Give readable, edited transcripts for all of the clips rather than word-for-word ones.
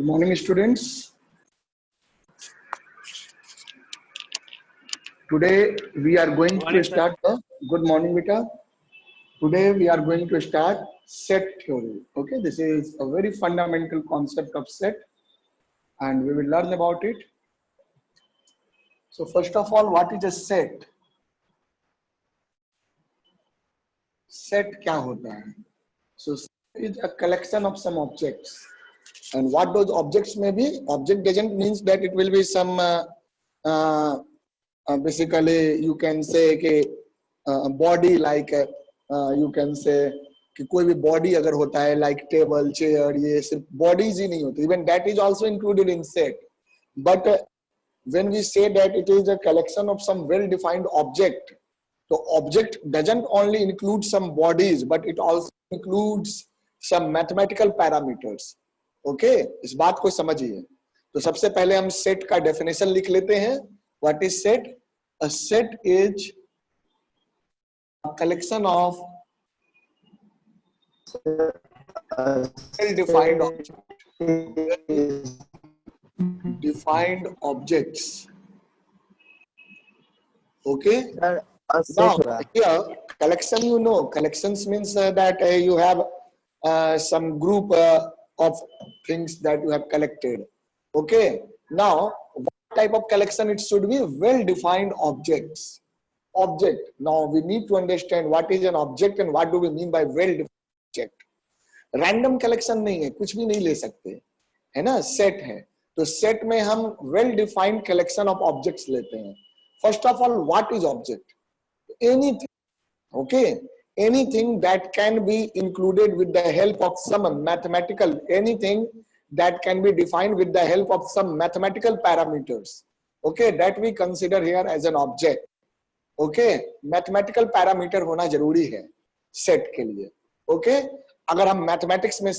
Good morning, students. Today we are going to start. Good morning, beta. Today we are going to start set theory. Okay, this is a very fundamental concept of set, and we will learn about it. So first of all, what is a set? Set क्या होता है? So set is a collection of some objects. And what those objects may be? Object doesn't means that it will be some basically you can say कि body like you can say कि कोई भी body अगर होता है like table, chair, ये सिर्फ bodies ही नहीं होती. Even that is also included in set. But when we say that it is a collection of some well-defined object, so object doesn't only include some bodies, but it also includes some mathematical parameters. Okay, इस बात को समझिए. तो सबसे पहले हम set का definition लिख लेते हैं. What is set? A set is a collection of well-defined objects. Okay. Now here collection, you know, collections means that you have some group of things that you have collected. Okay. Now what type of collection it should be? Well-defined objects. Object. Now we need to understand what is an object and what do we mean by well-defined object. Random collection नहीं है, कुछ भी नहीं ले सकते, है ना? Set है, तो set में हम well-defined collection of objects लेते हैं. First of all, what is object? Anything, okay, anything that can be included with the help of some mathematical, anything that can be defined with the help of some mathematical parameters, okay, that we consider here as an object. Okay, mathematical parameter होना जरूरी है set के लिए. Okay, अगर हम mathematics में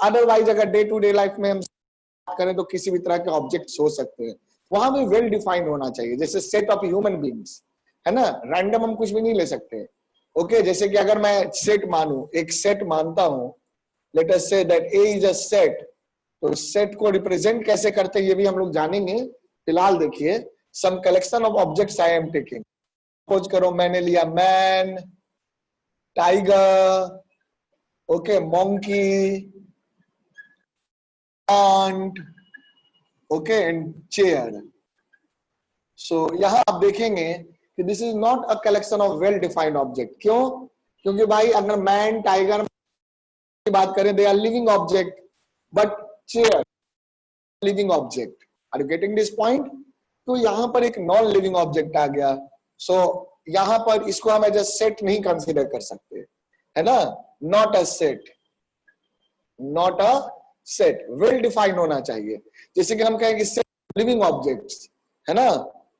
otherwise अगर day to day life में हम करें तो किसी भी तरह के objects हो सकते हैं, वहां भी well defined होना चाहिए. जैसे set of human beings है ना, random हम कुछ भी नहीं ले सकते. Okay, जैसे कि अगर मैं set मानूं, एक set मानता हूं, let us say that A is a set, तो set को represent कैसे करते हैं ये भी हम लोग जानेंगे. फिलहाल देखिए, some collection of objects I am taking. Suppose करो मैंने लिया man, tiger, okay, monkey, ant, okay, and chair. So यहाँ आप देखेंगे कि this is not a collection of well-defined object. क्यों? क्योंकि भाई अगर man, tiger की बात करें, they are living object, but chair living object. Are you getting this point? तो यहाँ पर एक नॉन लिविंग ऑब्जेक्ट आ गया. सो यहाँ पर इसको हम एज अ सेट नहीं कंसीडर कर सकते, है ना? Not a set, not a set. Well defined होना चाहिए. जैसे कि हम कहेंगे सेट लिविंग ऑब्जेक्ट्स, है ना,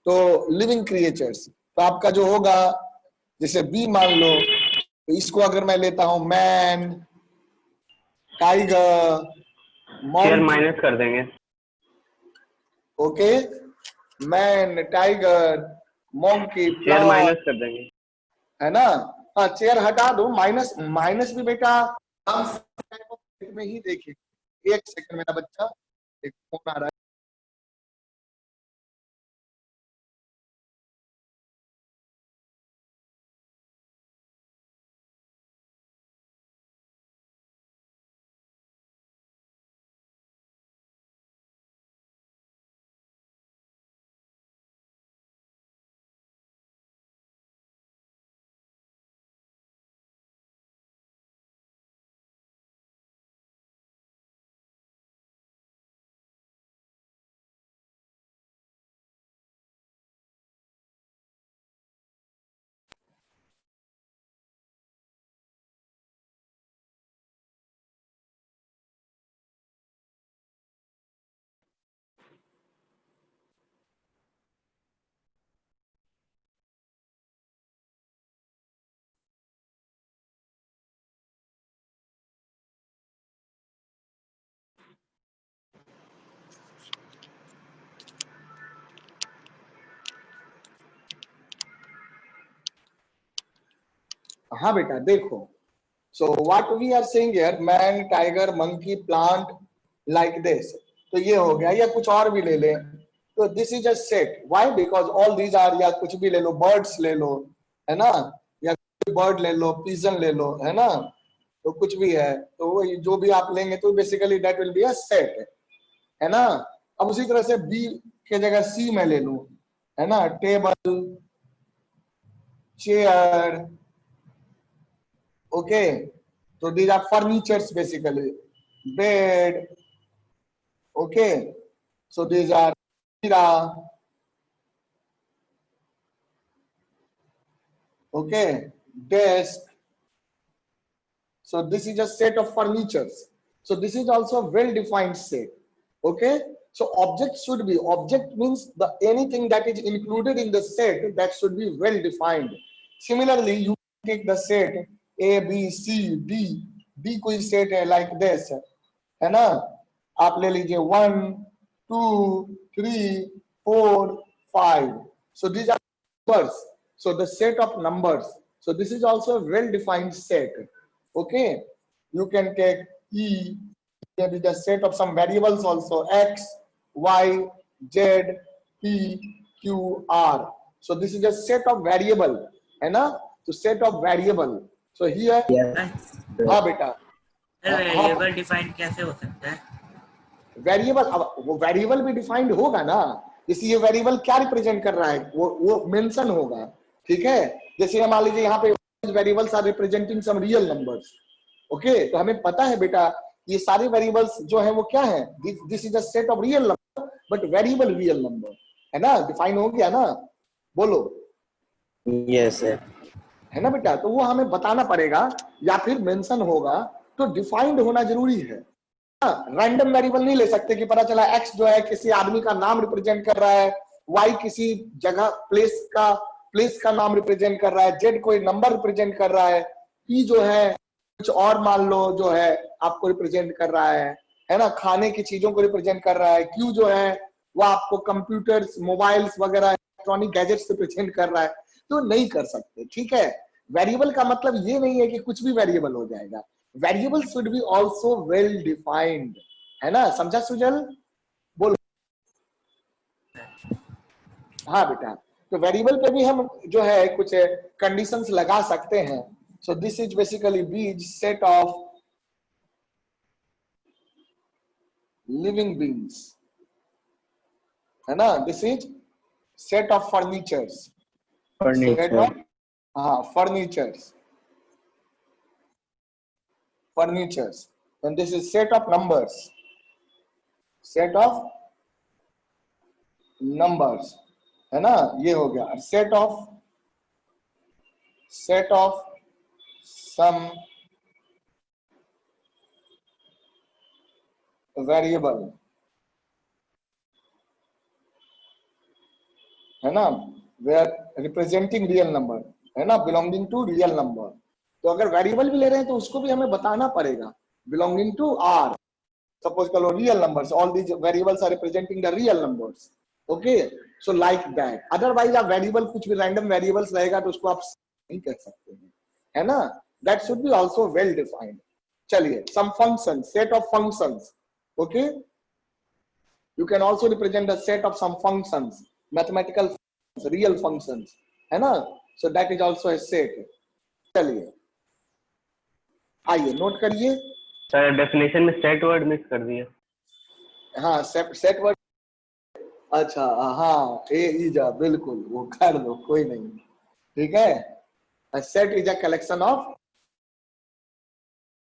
तो लिविंग क्रिएचर्स. तो आपका जो होगा, जैसे बी मान लो, तो इसको अगर मैं लेता हूं मैन, टाइगर, शेयर माइनस कर देंगे. Okay, man, tiger, monkey, share minus कर देंगे, है ना? हाँ, चेयर हटा दो. माइनस माइनस भी बेटा में ही देखिए. एक सेकंड मेरा बच्चा, एक फोन आ रहा है. हाँ बेटा देखो, So what we are saying here, man, tiger, monkey, plant, like this. तो ये हो गया, या कुछ और भी ले लें, तो this is a set. Why? Because all these are, या कुछ भी ले लो, बर्ड्स ले लो, है ना, या बर्ड ले लो, पिजन ले लो, है ना, तो कुछ भी है, तो वो जो भी आप लेंगे तो basically that will be a set, है ना. अब उसी तरह से बी के जगह सी में ले लूं, है ना, table, chair, okay, so these are furnitures basically, bed, okay, so these are mira, okay, desk. So this is a set of furnitures. So this is also a well defined set, okay. So object should be, object means the anything that is included in the set, that should be well defined. Similarly, you take the set A, B, C, D, D कोई set है like this, है ना, आप ले लीजिए 1 2 3 4 5. So these are numbers, so the set of numbers, so this is also a well defined set, okay. You can take E, there is a set of some variables also, X, Y, Z, P, Q, R. So this is a set of variable, है ना, तो set of variable. So here, हाँ बेटा, variable define कैसे हो सकता है? Variable, अब वो वेरिएबल भी डिफाइंड होगा ना, जैसे ये वेरिएबल क्या रिप्रेजेंट कर रहा है, वो मेंशन होगा, ठीक है. जैसे मान लीजिए यहाँ पे variables are representing some real numbers, okay, तो हमें पता है बेटा ये सारे वेरिएबल्स जो है वो क्या है, this is a set of real number, but variable real number, है ना, डिफाइन हो गया ना, बोलो. Yes sir. है ना बेटा, तो वो हमें बताना पड़ेगा या फिर मेंशन होगा, तो डिफाइंड होना जरूरी है. रैंडम वेरिएबल नहीं ले सकते कि पता चला एक्स जो है किसी आदमी का नाम रिप्रेजेंट कर रहा है, वाई किसी जगह प्लेस का नाम रिप्रेजेंट कर रहा है, जेड कोई नंबर रिप्रेजेंट कर रहा है, पी जो है कुछ और मान लो जो है आपको रिप्रेजेंट कर रहा है ना, खाने की चीजों को रिप्रेजेंट कर रहा है, क्यू जो है वो आपको कंप्यूटर्स, मोबाइल्स वगैरह इलेक्ट्रॉनिक गैजेट्स रिप्रेजेंट कर रहा है, तो नहीं कर सकते, ठीक है. वेरिएबल का मतलब ये नहीं है कि कुछ भी वेरिएबल हो जाएगा, variable should be also well defined, है ना, समझा सुजल, बोलो. हाँ बेटा, तो वेरिएबल पे भी हम जो है कुछ कंडीशंस लगा सकते हैं. सो दिस इज बेसिकली बीज सेट ऑफ लिविंग बींग्स, है ना, this is set of furnitures, set of, हाँ, furnitures, and this is set of numbers, set of numbers, है ना, ये हो गया. set of some variable, है ना, where representing real number, है ना, belonging to real number. तो अगर वेरिएबल भी ले रहे हैं तो उसको भी हमें बताना पड़ेगा, belonging to R. सपोज करो real numbers, all these variables are representing the real numbers, okay. So like that, otherwise आप वेरिएबल कुछ भी रैंडम वेरिएबल्स रहेगा तो उसको आप नहीं कर सकते हैं, है ना, that should be also well defined. चलिए, some function, set of functions, okay, you can also represent the set of some functions, mathematical real functions, है ना, so that is also a set. चलिए आइए नोट करिए. Sir definition में set word mix कर दिया. हाँ, सेट वर्ड, अच्छा, हाँ, जा बिल्कुल वो कर दो, कोई नहीं, ठीक है. Set is a collection of,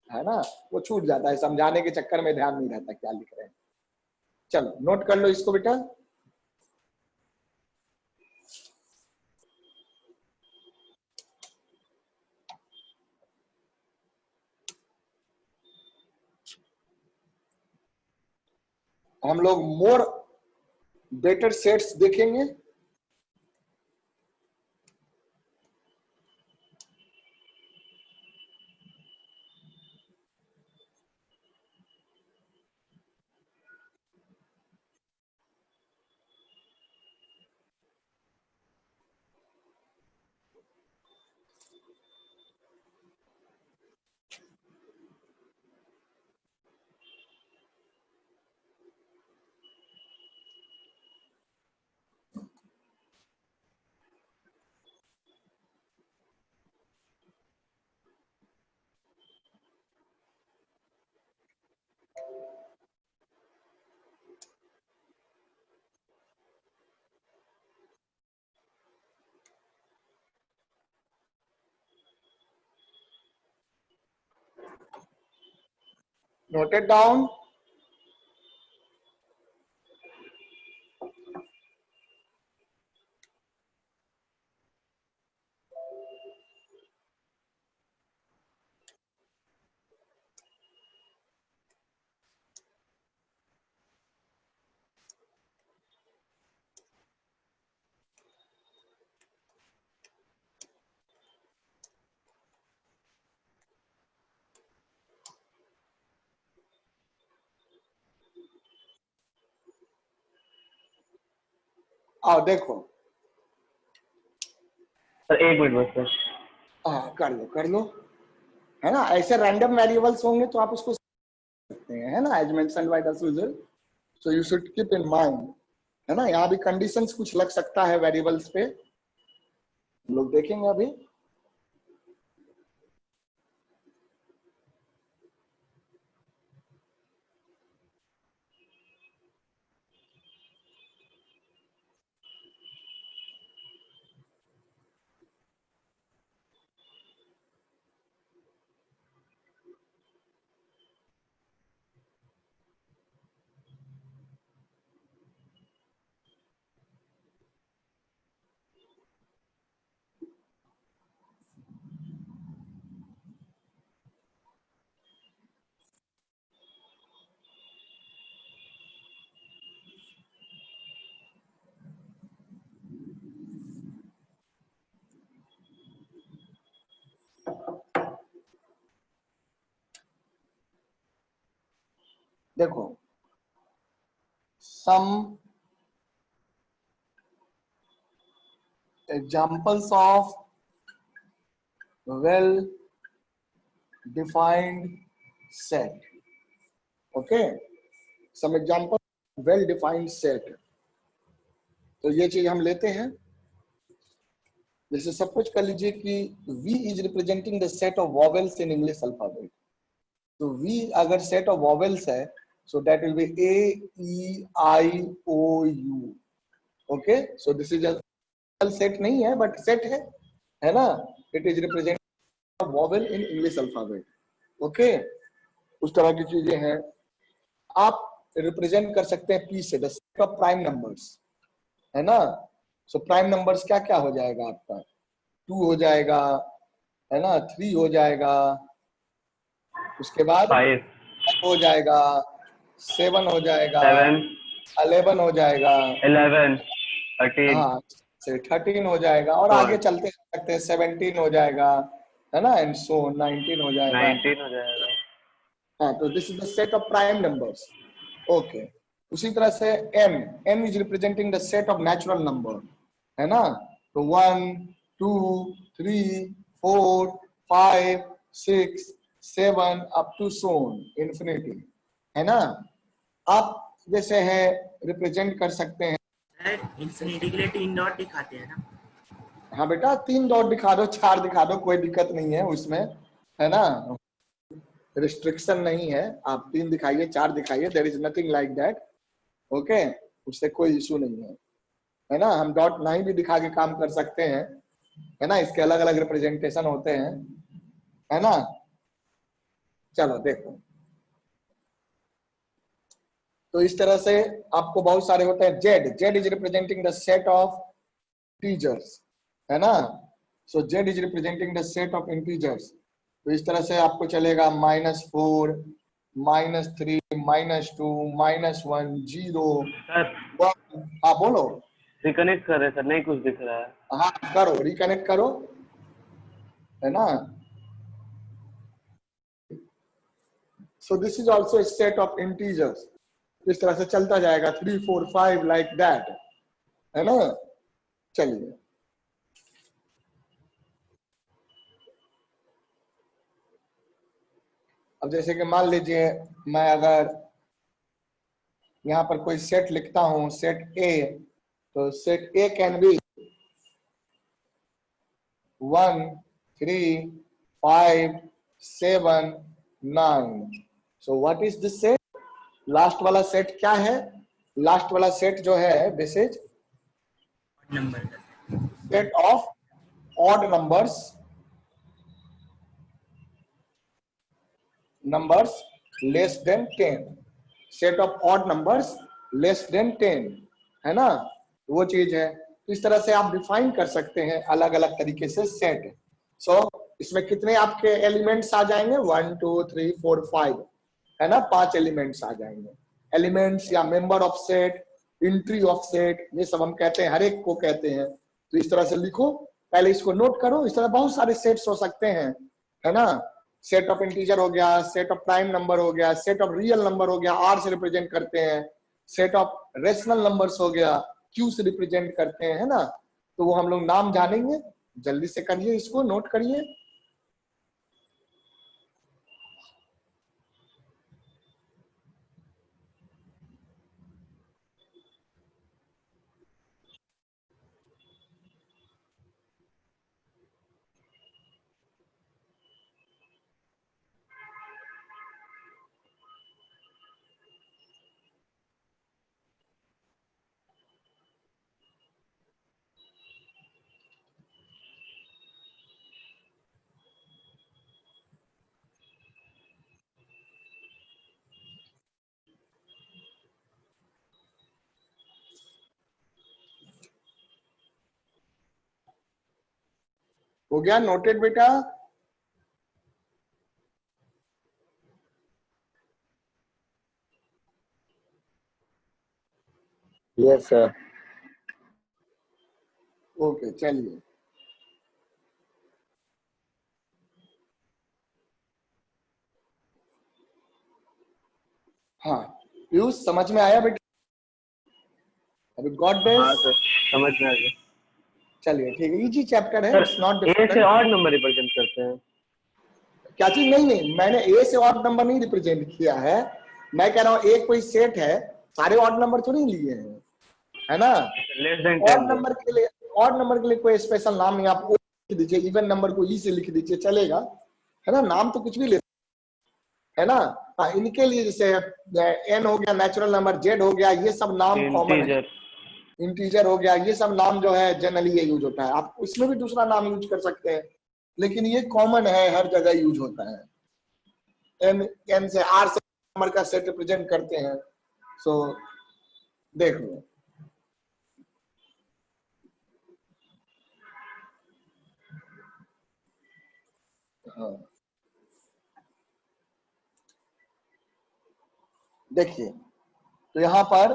है ना, वो छूट जाता है, समझाने के चक्कर में ध्यान नहीं रहता क्या लिख रहे हैं. चलो नोट कर लो इसको बेटा. हम लोग मोर बेटर सेट्स देखेंगे. Note it down. आओ देखो, सर एक मिनट बस सर। हाँ कर लो, है ना। ऐसे रैंडम वेरिएबल्स होंगे तो आप उसको सकते हैं, है ना, as mentioned by the user, so you should keep in mind, है ना। यहाँ भी कंडीशंस कुछ लग सकता है वेरिएबल्स पे, हम लोग देखेंगे अभी। देखो, some examples of well defined set, okay, some example well defined set। तो ये चीज हम लेते हैं, जैसे सपोज कर लीजिए कि V is representing the set of vowels in English alphabet. तो V अगर सेट ऑफ वॉवेल्स है, so that will be A E I O U, okay. So this is set नहीं है बट सेट है ना। It is represent vowel in English alphabet, okay. उस तरह की चीजें हैं। आप रिप्रेजेंट कर सकते हैं P से, the set of prime numbers, है ना। सो प्राइम नंबर्स क्या क्या हो जाएगा आपका, 2 हो जाएगा, है ना, 3 हो जाएगा, उसके बाद 5 हो जाएगा, 7 हो जाएगा, 7 11 हो जाएगा, 11 13 हाँ से 13 हो जाएगा, और 12 आगे चलते सकते हैं, 17 हो जाएगा, है ना, एंड सो 19 हो जाएगा। 19 हो जाएगा। हाँ, तो this is the set of prime numbers, okay. उसी तरह से m is representing the set of natural number, है ना। तो 1 2 3 4 5 6 7 अप टू सोन इंफिनिटी, है ना। आप जैसे है रिप्रेजेंट कर सकते हैं, सर इंफिनिटी के लिए 3 डॉट दिखाते हैं ना। हाँ बेटा 3 डॉट दिखा दो, 4 दिखा दो, कोई दिक्कत नहीं है उसमें, है ना, रिस्ट्रिक्शन नहीं है। आप 3 दिखाइए, 4 दिखाइए, there is nothing like that, okay. उससे कोई इशू नहीं है ना। हम डॉट नहीं भी दिखा के काम कर सकते हैं, है ना, इसके अलग अलग रिप्रेजेंटेशन होते हैं, है ना। चलो देखो, तो इस तरह से आपको बहुत सारे होते हैं। Z is representing the set of integers, है ना। So Z is representing the set of integers. तो इस तरह से आपको चलेगा -4 -3 -2 -1 0 सर 1। हाँ बोलो। रिकनेक्ट कर रहे सर, नहीं कुछ दिख रहा है। हाँ करो, रिकनेक्ट करो, है ना। सो this is also a set of integers. इस तरह से चलता जाएगा 3 4 5 लाइक दैट, है ना। चलिए, अब जैसे कि मान लीजिए मैं अगर यहाँ पर कोई सेट लिखता हूँ, सेट ए, तो set A can be 1 3 5 7 9। So what is this set? Last वाला सेट क्या है? लास्ट वाला सेट जो है, this is number set of odd numbers less than 10, set of odd numbers less than 10, है ना, वो चीज है। तो इस तरह से आप डिफाइन कर सकते हैं अलग अलग तरीके से सेट। सो इसमें कितने आपके एलिमेंट्स आ जाएंगे, 1 2 3 4 5, है ना, 5 एलिमेंट्स आ जाएंगे। एलिमेंट्स या member of set, entry of set, ये सब हम कहते हैं, हर एक को कहते हैं। तो इस तरह से लिखो, पहले इसको नोट करो। इस तरह बहुत सारे सेट्स हो सकते हैं, है ना। सेट ऑफ इंटीजर हो गया, सेट ऑफ प्राइम नंबर हो गया, सेट ऑफ रियल नंबर हो गया, आर से रिप्रेजेंट करते हैं। सेट ऑफ रेशनल नंबर्स हो गया, क्यू से रिप्रेजेंट करते हैं, है ना। तो वो हम लोग नाम जानेंगे, जल्दी से करिए, इसको नोट करिए। हो गया नोटेड बेटा? Yes, sir. ओके, चलिए। हाँ, पीयूष समझ में आया बेटा? अभी गॉट हाँ दिस? सर, समझ में आ गया। चलिए ठीक है, इजी चैप्टर है, इट्स नॉट सर ए से डिफिकल्ट। ऑड नंबर रिप्रेजेंट करते हैं। क्या चीज? नहीं नहीं, मैंने ए से ऑड नंबर नहीं रिप्रेजेंट किया है। मैं कह रहा हूँ एक कोई सेट है, सारे ऑड नंबर तो नहीं लिए हैं, है ना। लेस देन ऑड 10 नंबर के लिए, ऑड नंबर के लिए कोई स्पेशल नाम नहीं, आप ओ लिख दीजिए, इवन नंबर को ई से लिख दीजिए, चलेगा, है ना। नाम तो कुछ भी ले, है ना। हाँ, इनके लिए जैसे एन हो गया नेचुरल नंबर, जेड हो गया, ये सब नाम कॉमन है। इंटीजर। इंटीजर हो गया, ये सब नाम जो है जनरली ये यूज होता है। आप इसमें भी दूसरा नाम यूज कर सकते हैं, लेकिन ये कॉमन है, हर जगह यूज होता है। एन, एन से आर से नंबर का सेट रिप्रेजेंट करते हैं। सो देख लो, हाँ देखिए, तो यहां पर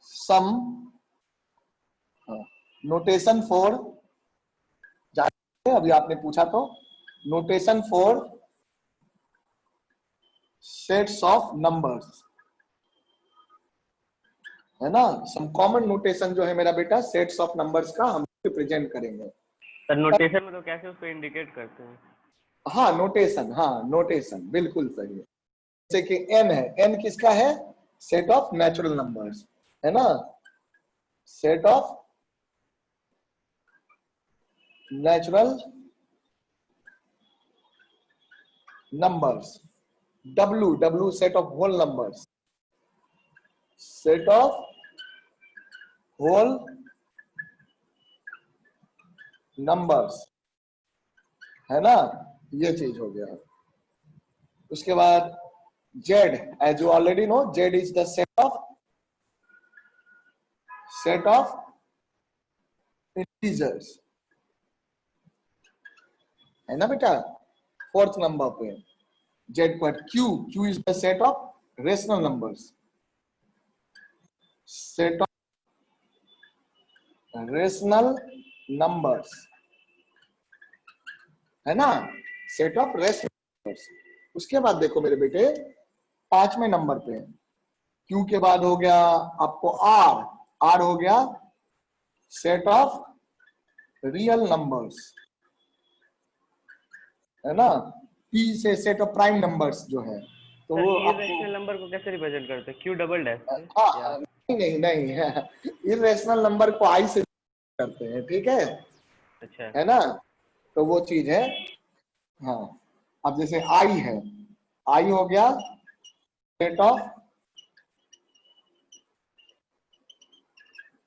सम, नोटेशन फॉर, अभी आपने पूछा तो, notation for sets of numbers, है ना। सम कॉमन नोटेशन जो है मेरा बेटा, सेट्स ऑफ नंबर्स का हम रिप्रेजेंट करेंगे। सर नोटेशन में तो कैसे उसको इंडिकेट करते हैं? हाँ नोटेशन, हाँ नोटेशन बिल्कुल सही है। जैसे कि एन है, एन किसका है? सेट ऑफ नेचुरल नंबर्स, है ना। Set of natural numbers. W, W set of whole numbers, set of whole numbers, है ना। ये चीज हो गया। उसके बाद Z, as you already know, Z is the set of integers, है ना बेटा। फोर्थ नंबर पे जेड पर Q, Q is the set of rational numbers, set of rational numbers, है ना, सेट ऑफ रेशनल नंबर्स। उसके बाद देखो मेरे बेटे, 5वें नंबर पे क्यू के बाद हो गया आपको आर, आर हो गया सेट ऑफ रियल नंबर्स, है ना। पी से सेट ऑफ प्राइम नंबर्स जो है, तो सर वो इरेशनल नंबर को कैसे रिप्रेजेंट करते हैं? क्यू डबल डैश से? हाँ, नहीं नहीं नहीं, इरेशनल नंबर को आई से करते हैं, ठीक है, अच्छा। है ना। तो वो चीज है। हाँ, अब जैसे आई है, आई हो गया सेट ऑफ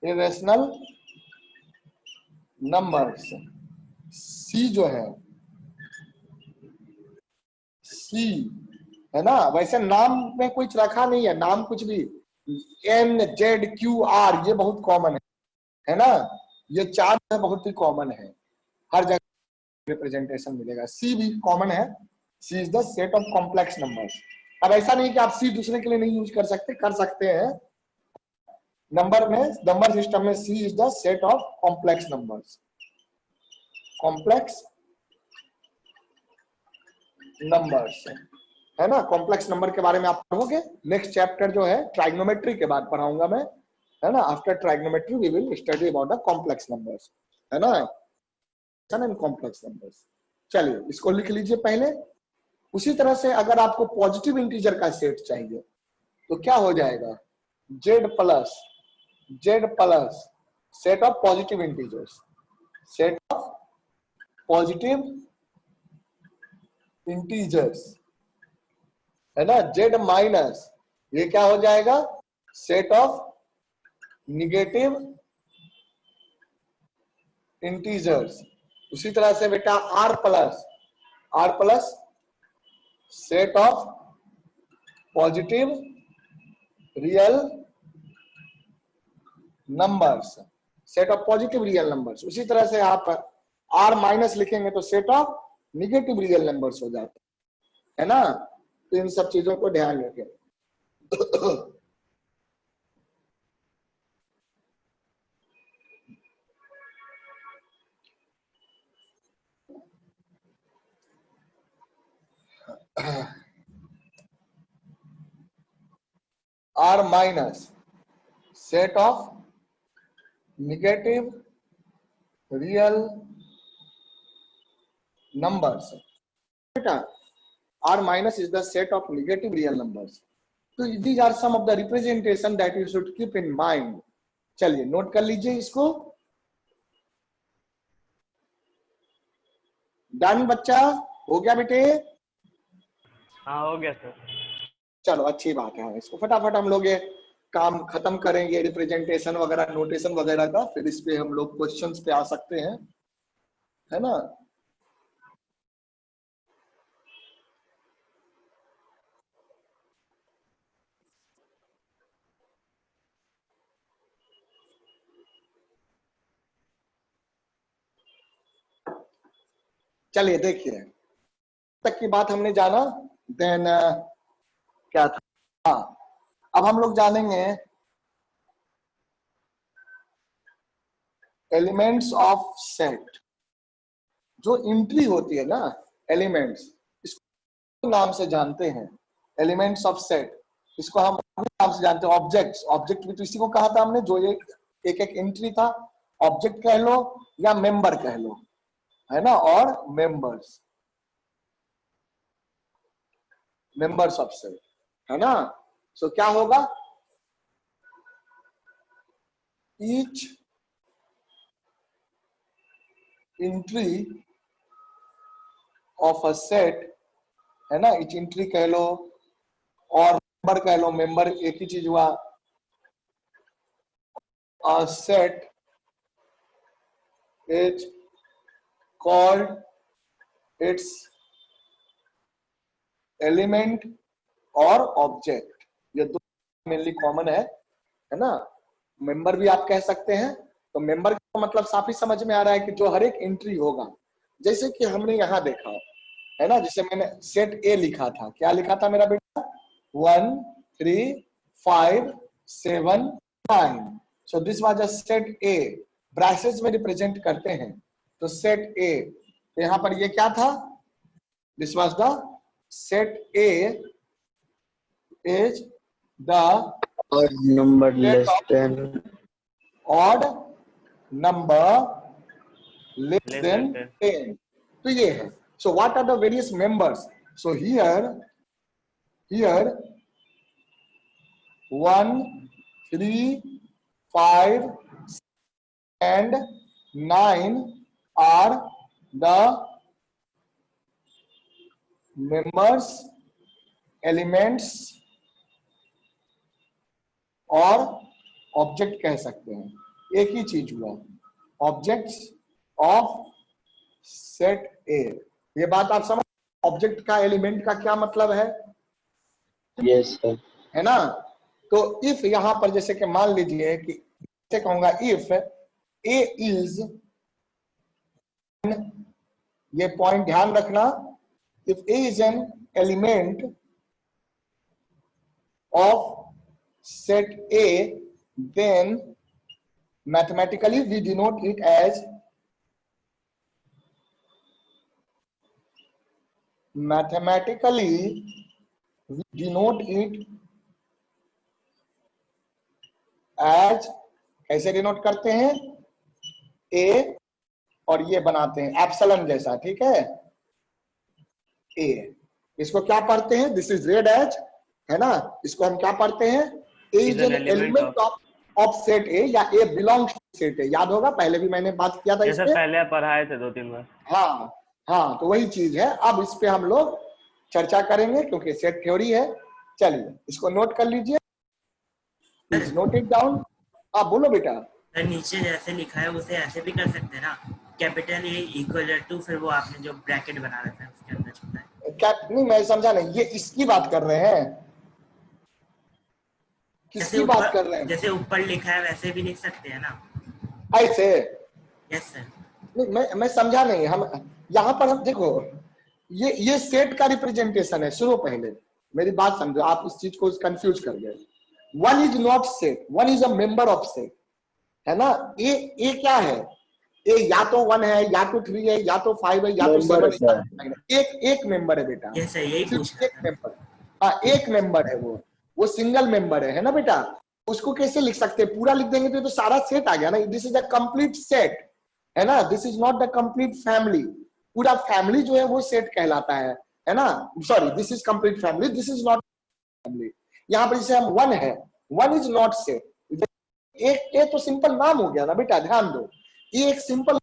इरेशनल नंबर्स। सी जो है, सी है ना। वैसे नाम में कुछ रखा नहीं है, नाम कुछ भी NZQR ये बहुत कॉमन है ना, ये चार बहुत ही कॉमन है, हर जगह रिप्रेजेंटेशन मिलेगा। सी भी कॉमन है, C is the set of complex numbers. अब ऐसा नहीं कि आप सी दूसरे के लिए नहीं यूज कर सकते, कर सकते हैं। नंबर में, नंबर सिस्टम में C is the set of complex numbers, complex numbers, है ना। कॉम्प्लेक्स नंबर के बारे में आप पढ़ोगे, नेक्स्ट चैप्टर जो है ट्राइग्नोमेट्री के बाद पढ़ाऊंगा मैं, है ना। After trigonometry we will study about the complex numbers, है ना, एंड कॉम्प्लेक्स नंबर्स। चलिए इसको लिख लीजिए पहले। उसी तरह से अगर आपको पॉजिटिव इंटीजर का सेट चाहिए तो क्या हो जाएगा, Z plus set of positive integers, set of positive integers, है ना। Z माइनस ये क्या हो जाएगा, सेट ऑफ निगेटिव इंटीजर्स। उसी तरह से बेटा R plus set of positive real numbers, set of positive real numbers. उसी तरह से आप R माइनस लिखेंगे तो set of negative real numbers हो जाते है ना। तो इन सब चीजों को ध्यान रखें। R minus set of negative real numbers, बेटा R minus is the set of negative real numbers. So these are some of the representation that you should keep in mind. चलिए नोट कर लीजिए इसको। डन बच्चा, हो गया बेटे? हाँ हो गया सर। चलो अच्छी बात है, इसको फटाफट हम लोग ये काम खत्म करेंगे, रिप्रेजेंटेशन वगैरह नोटेशन वगैरह का, फिर इस पे हम लोग क्वेश्चंस पे आ सकते हैं, है ना। चलिए देखिए, तक की बात हमने जाना, देन क्या था, हाँ अब हम लोग जानेंगे एलिमेंट्स ऑफ सेट। जो एंट्री होती है ना, एलिमेंट्स, इसको नाम से जानते हैं, एलिमेंट्स ऑफ सेट। इसको हम नाम से जानते हैं ऑब्जेक्ट्स। ऑब्जेक्ट भी तो इसी को कहा था हमने, जो ये एक एक एंट्री था, ऑब्जेक्ट कह लो या मेंबर कह लो, है ना, और मेंबर्स, मेंबर्स ऑफ सेट, है ना। सो क्या होगा, each entry of a set, है ना, ईच एंट्री कह लो और मेंबर कह लो, मेंबर एक ही चीज हुआ। A set is called its element और ऑब्जेक्ट, ये दो मेनली कॉमन है ना। मेंबर भी आप कह सकते हैं। तो मेंबर का मतलब साफ ही समझ में आ रहा है कि जो हर एक एंट्री होगा, जैसे कि हमने यहाँ देखा है ना, जैसे मैंने सेट ए लिखा था, क्या लिखा था मेरा बेटा, 1 3 5 7 9। So this was a set A, brackets में रिप्रेजेंट करते हैं तो सेट ए। तो यहाँ पर ये क्या था, this was the set A is the odd number less than odd number less Less than than 10। तो ये है। So what are the various members? So here 1 3 5 and 9 are the members, elements और ऑब्जेक्ट कह सकते हैं, एक ही चीज हुआ, ऑब्जेक्ट्स ऑफ सेट ए। ये बात आप समझ, ऑब्जेक्ट का एलिमेंट का क्या मतलब है, Yes, sir. है ना। तो इफ यहां पर जैसे कि मान लीजिए कि ऐसे कहूंगा इफ ए इज, ये पॉइंट ध्यान रखना, if A is an element of set A, then mathematically we denote it as, mathematically we denote it as, कैसे डिनोट करते हैं, ए और ये बनाते हैं एप्सिलॉन जैसा, ठीक है, ए। इसको क्या पढ़ते हैं, दिस इज रेड एज, है ना, इसको हम क्या पढ़ते हैं, A is an element of set A, या A belongs to set A. याद होगा पहले भी मैंने बात किया था इस पे, पहले पढ़ाए थे 2-3 बार। हाँ हाँ, तो वही चीज है। अब इस पे हम लोग चर्चा करेंगे क्योंकि सेट थ्योरी है। चलिए इसको नोट कर लीजिए, प्लीज नोट इट डाउन। आप बोलो बेटा। सर नीचे जैसे लिखा है उसे ऐसे भी कर सकते हैं ना, कैपिटल ए इक्वल टू, फिर वो आपने जो ब्रैकेट बना रखा है उसके अंदर छुपा है। क्या नहीं, मैं समझा नहीं, ये इसकी बात कर रहे हैं, किसकी बात कर रहे हैं? जैसे ऊपर लिखा है वैसे भी लिख सकते हैं ना, ऐसे? Yes sir. नहीं, मैं समझा नहीं। हम यहाँ पर हम देखो, ये सेट का रिप्रेजेंटेशन है। सुनो पहले मेरी बात समझो, आप इस चीज को कंफ्यूज कर गए। One is not set, one is a member of set, है ना। ए क्या है, ए या तो 1 है, या तो 3 है, या तो 5 है, या तो 7 है। एक मेंबर है बेटा, यस सर, यही पूछ रहा एक मेंबर। हाँ, एक मेंबर है, वो सिंगल मेंबर है ना बेटा। उसको कैसे लिख सकते हैं, पूरा लिख देंगे तो सारा सेट आ गया ना। This is a complete set, है ना। This is not the complete family. पूरा फैमिली जो है वो सेट कहलाता है ना। Sorry, this is complete family, this is not family. यहाँ पर जैसे हम 1 है, 1 इज नॉट सेट। एक ए तो सिंपल नाम हो गया ना बेटा, ध्यान दो। ये एक सिंपल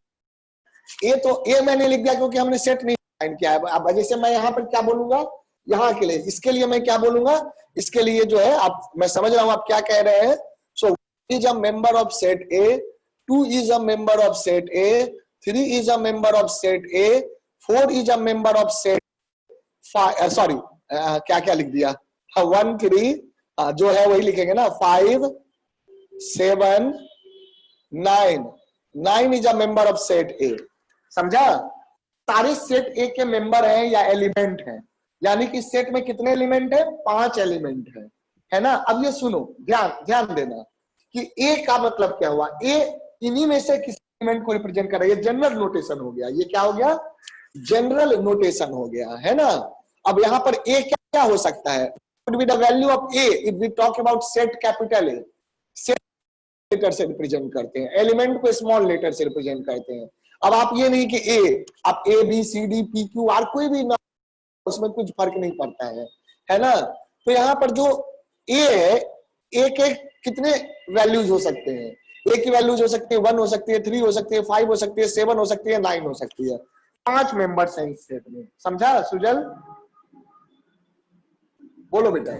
ए, तो ए मैंने लिख दिया क्योंकि हमने सेट नहीं डिफाइन किया है। अब जैसे मैं यहाँ पर क्या बोलूंगा, यहाँ के लिए, इसके लिए मैं क्या बोलूंगा, इसके लिए जो है आप, मैं समझ रहा हूं आप क्या कह रहे हैं। So is a member of set A, 2 is a member of set A, 3 is a member of set A, 4 is a member of set, sorry क्या क्या लिख दिया, 1 3 जो है वही लिखेंगे ना, 5 7 9 is a member of set ए। समझा। सारे सेट ए के मेंबर हैं या एलिमेंट हैं, यानी कि सेट में कितने एलिमेंट है, 5 एलिमेंट है ना। अब ये सुनो, ध्यान देना कि ए का मतलब क्या हुआ, ए इन्हीं में से किसी एलिमेंट को रिप्रेजेंट कर रहा है। ये जनरल नोटेशन हो गया, ये क्या हो गया, जनरल नोटेशन हो गया, है ना। अब यहां पर ए क्या हो सकता है, would be the value of a if we talk about set capital A। set letter से रिप्रेजेंट करते हैं, एलिमेंट को स्मॉल लेटर से रिप्रेजेंट करते हैं। अब आप ये नहीं कि ए, आप A B C D P Q R कोई भी ना, उसमें कुछ फर्क नहीं पड़ता है ना। तो यहाँ पर जो ए है, ए के कितने वैल्यूज हो सकते हैं, ए की वैल्यूज हो सकती है 1 हो सकती है, 3 हो सकती है, 5 हो सकती है, 7 हो सकती है, 9 हो सकती है। 5 मेंबर्स हैं इस सेट में। समझा सुजल? बोलो बेटा।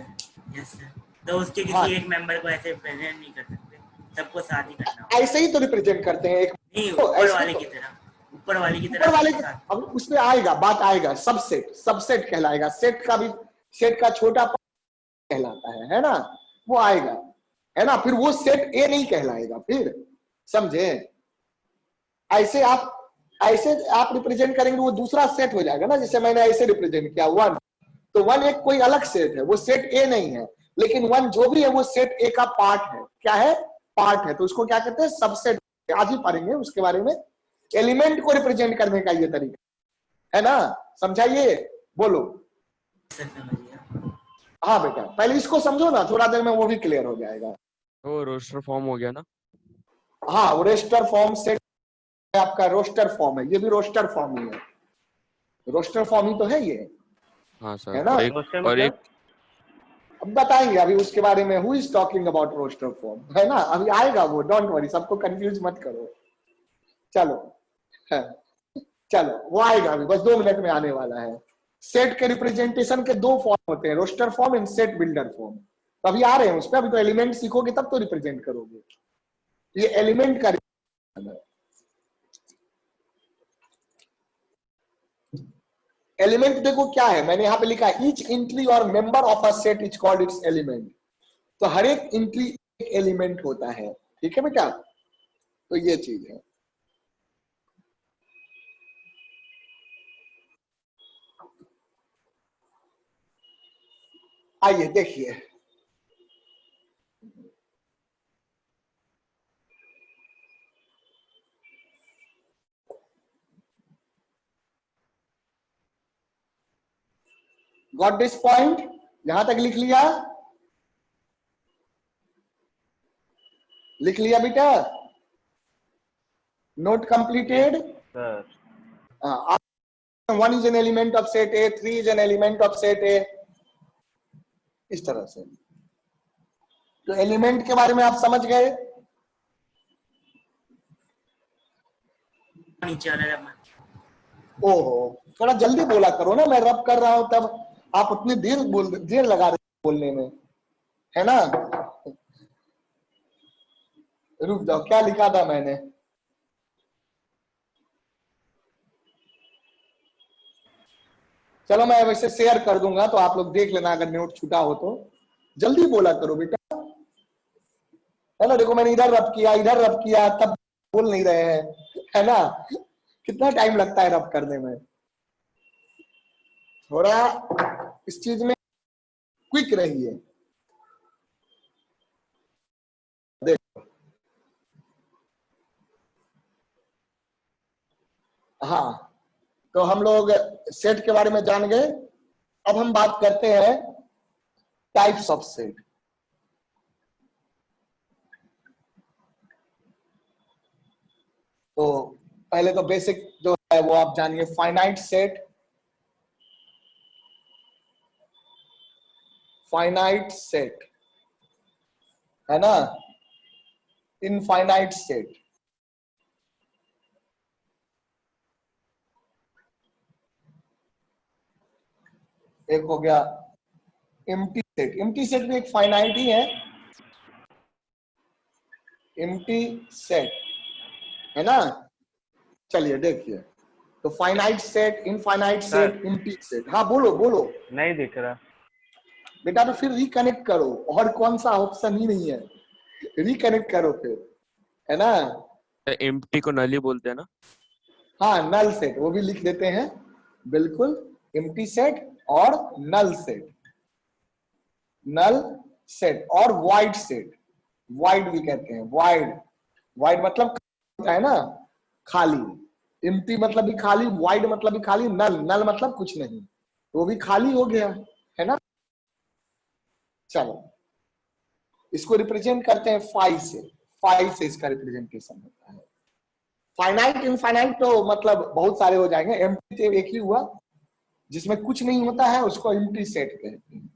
Yes sir. तो उसके किसी एक मेंबर को ऐसे प्रेजेंट नहीं कर सकते, सबको साथ ही करना होगा। ऐसे ही तो रिप्रेजेंट करते हैं एक नहीं, तो, ऊपर वाले की तरह, ऊपर वाले की तरह। अब उसमें आएगा, बात आएगा, सबसेट कहलाएगा। सेट का भी, सेट का छोटा कहलाता है ना, वो आएगा, है ना। फिर वो सेट ए नहीं कहलाएगा फिर, समझे। ऐसे आप रिप्रेजेंट करेंगे, वो दूसरा सेट हो जाएगा ना। जैसे मैंने ऐसे रिप्रेजेंट किया 1, तो 1 एक कोई अलग सेट है, वो सेट ए नहीं है, लेकिन 1 जो भी है वो सेट ए का पार्ट है। क्या है, पार्ट है। तो उसको क्या कहते हैं, सबसेट। आज ही पढ़ेंगे उसके बारे में। एलिमेंट को रिप्रेजेंट करने का ये तरीका है ना, समझाइए, बोलो। हाँ बेटा, पहले इसको समझो ना, थोड़ा देर में वो भी क्लियर हो जाएगा। तो रोस्टर फॉर्म हो गया ना। हाँ, वो रोस्टर फॉर्म सेट आपका रोस्टर फॉर्म है, ये भी रोस्टर फॉर्म ही है, रोस्टर फॉर्म ही तो है ये। हाँ सर, है ना। और एक अब बताएंगे अभी उसके बारे में, who is talking about roster form, है ना, अभी आएगा वो, डोंट वरी, सबको कंफ्यूज मत करो। चलो है, चलो वो आएगा अभी, बस 2 मिनट में आने वाला है। सेट के रिप्रेजेंटेशन के 2 फॉर्म होते हैं, roster form and set builder form. तो अभी आ रहे हैं उस पर, अभी तो एलिमेंट सीखोगे तब तो रिप्रेजेंट करोगे। ये एलिमेंट का एलिमेंट देखो क्या है, मैंने यहाँ पे लिखा है ईच एंट्री और member of a set is called its element. तो हर एक एंट्री एक एलिमेंट होता है, ठीक है बेटा, तो ये चीज है। आइए देखिए, गॉट दिस पॉइंट, यहां तक लिख लिया? लिख लिया बेटा? Note completed? Sir. One is an element of set A, 3 is an element of set A, इस तरह से। तो एलिमेंट के बारे में आप समझ गए? नीचे वाला रब। ओहो, थोड़ा जल्दी बोला करो ना, मैं रब कर रहा हूं तब आप उतनी देर लगा रहे बोलने में, है ना? रुक जाओ, क्या लिखा था मैंने? चलो मैं वैसे शेयर कर दूंगा तो आप लोग देख लेना, अगर नोट छूटा हो तो। जल्दी बोला करो बेटा, है ना? देखो मैंने इधर रब किया, इधर रब किया, तब बोल नहीं रहे हैं, है ना? कितना टाइम लगता है रब करने में। थोड़ा इस चीज में क्विक रहिए। देखो, हाँ, तो हम लोग सेट के बारे में जान गए। अब हम बात करते हैं टाइप्स ऑफ सेट। तो पहले तो बेसिक जो है वो आप जानिए, फाइनाइट सेट, फाइनाइट सेट, है ना? इनफाइनाइट सेट, एक हो गया एम्प्टी सेट। एम्प्टी सेट भी एक फाइनाइट ही है, एम्प्टी सेट, है ना? चलिए देखिए, तो finite set, infinite set, empty set. हाँ बोलो बोलो। नहीं दिख रहा। बेटा तो फिर रिकनेक्ट करो, और कौन सा ऑप्शन ही नहीं है, रिकनेक्ट करो फिर, है ना? एम्प्टी को नली बोलते हैं ना? हाँ, नल सेट वो भी लिख देते हैं, बिल्कुल। एम्प्टी सेट और नल सेट, नल सेट और वाइड सेट, वाइड भी कहते हैं, वाइड। वाइड मतलब होता है ना, खाली। एम्प्टी मतलब भी खाली, वाइड मतलब भी खाली, नल, नल मतलब कुछ नहीं, वो भी खाली हो गया, है ना? चलो, इसको रिप्रेजेंट करते हैं फाइव से, फाइव से इसका रिप्रेजेंटेशन होता है। फाइनाइट इनफाइनाइट तो मतलब बहुत सारे हो जाएंगे, एम्प्टी तो एक ही हुआ, जिसमें कुछ नहीं होता है उसको एम्प्टी सेट कहते हैं।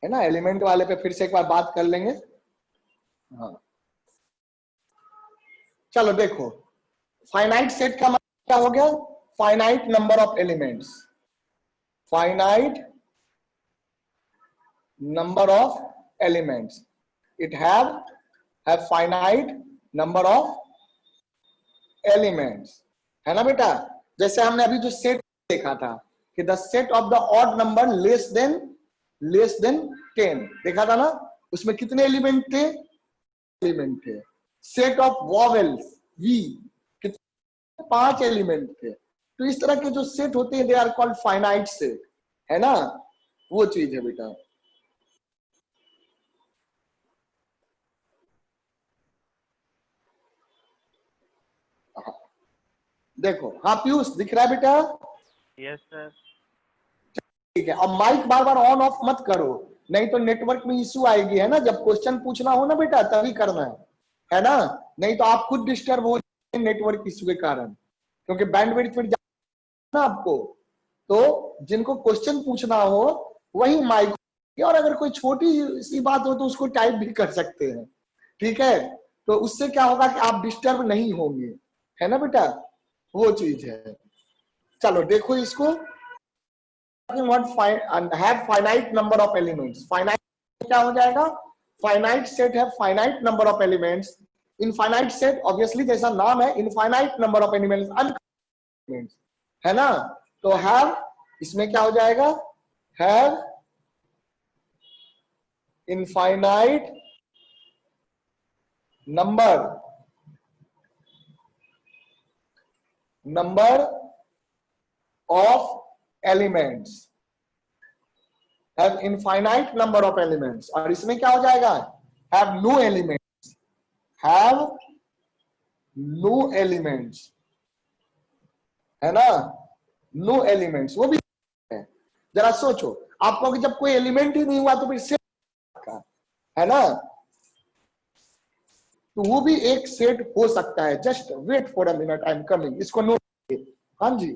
है ना? एलिमेंट वाले पे फिर से एक बार बात कर लेंगे। हाँ, चलो देखो, फाइनाइट सेट का मतलब क्या हो गया? Finite number of elements, finite number of elements, it have finite number of elements, है ना बेटा? जैसे हमने अभी जो सेट देखा था कि the set of the odd number less than 10 देखा था ना, उसमें कितने एलिमेंट थे? एलिमेंट थे। सेट ऑफ वॉवेल्स, वी, कितने? 5 एलिमेंट थे। तो इस तरह के जो सेट होते हैं they are called finite set, है ना? वो चीज है बेटा। देखो, हाँ पीयूष दिख रहा है बेटा? Yes sir. ठीक है, अब माइक बार बार ऑन ऑफ मत करो, नहीं तो नेटवर्क में इश्यू आएगी, है ना? जब क्वेश्चन पूछना हो ना बेटा तभी करना है ना? नहीं तो आप खुद डिस्टर्ब हो नेटवर्क इश्यू के कारण, क्योंकि बैंडविड्थ फिर ना आपको। तो जिनको क्वेश्चन पूछना हो वही माइक, और अगर कोई छोटी सी बात हो तो उसको टाइप भी कर सकते हैं, ठीक है? तो उससे क्या होगा कि आप डिस्टर्ब नहीं होंगे, है ना बेटा? वो चीज है। चलो देखो इसको, have finite number of elements. Finite क्या हो जाएगा? Finite set have finite number of elements. Infinite set obviously जैसा नाम है, infinite number of elements, elements है ना? तो have इसमें क्या हो जाएगा? Have infinite number of elements, have infinite number of elements. और इसमें क्या हो जाएगा? have no elements, have no elements, है ना? no elements वो भी है। जरा सोचो, आपको जब कोई एलिमेंट ही नहीं हुआ तो फिर सेट है ना, तो वो भी एक सेट हो सकता है। Just wait for a minute, I am coming. इसको नोट कीजिए। हाँ जी,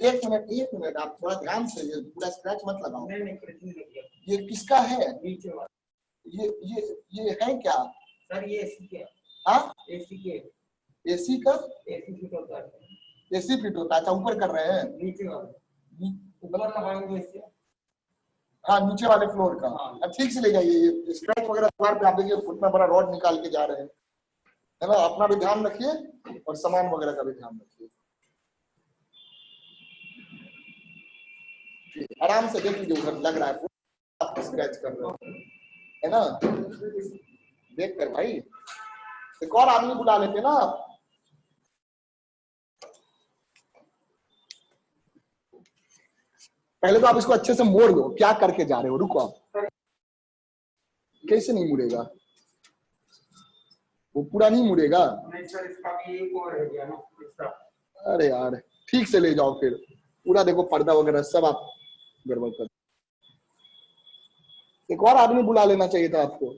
एक मिनट आप थोड़ा ध्यान से, ये पूरा स्क्रैच मत लगाओ। ये किसका है? ये है क्या सर? ये एसी के। हाँ, एसी के। एसी का? एसी फिट होता है। एसी फिट होता है? अच्छा, ऊपर कर रहे हैं? नीचे वाला ऊपर लगाएंगे इससे। हाँ, नीचे वाले फ्लोर का। अब ठीक से ले जाइए। ये स्क्रैच वगैरह दीवार पे आप देखिए, उतना बड़ा रॉड निकाल के जा रहे हैं, है ना? अपना भी ध्यान रखिए और सामान वगैरह का भी ध्यान रखिए। आराम से देख लीजिए, उधर लग रहा है आप स्क्रैच कर रहे हो, है ना? देख कर भाई, एक और आदमी बुला लेते ना आप। पहले तो आप इसको अच्छे से मोड़ लो। क्या करके जा रहे हो? रुको आप। कैसे नहीं मुड़ेगा? वो पूरा नहीं मुड़ेगा। नहीं सर, इसका भी एक और है क्या ना इसका। अरे यार, ठीक से ले जाओ फिर। पूरा देखो, पर्दा वगैरह सब आप गड़बड़ कर। एक और आदमी बुला लेना चाहिए था आपको।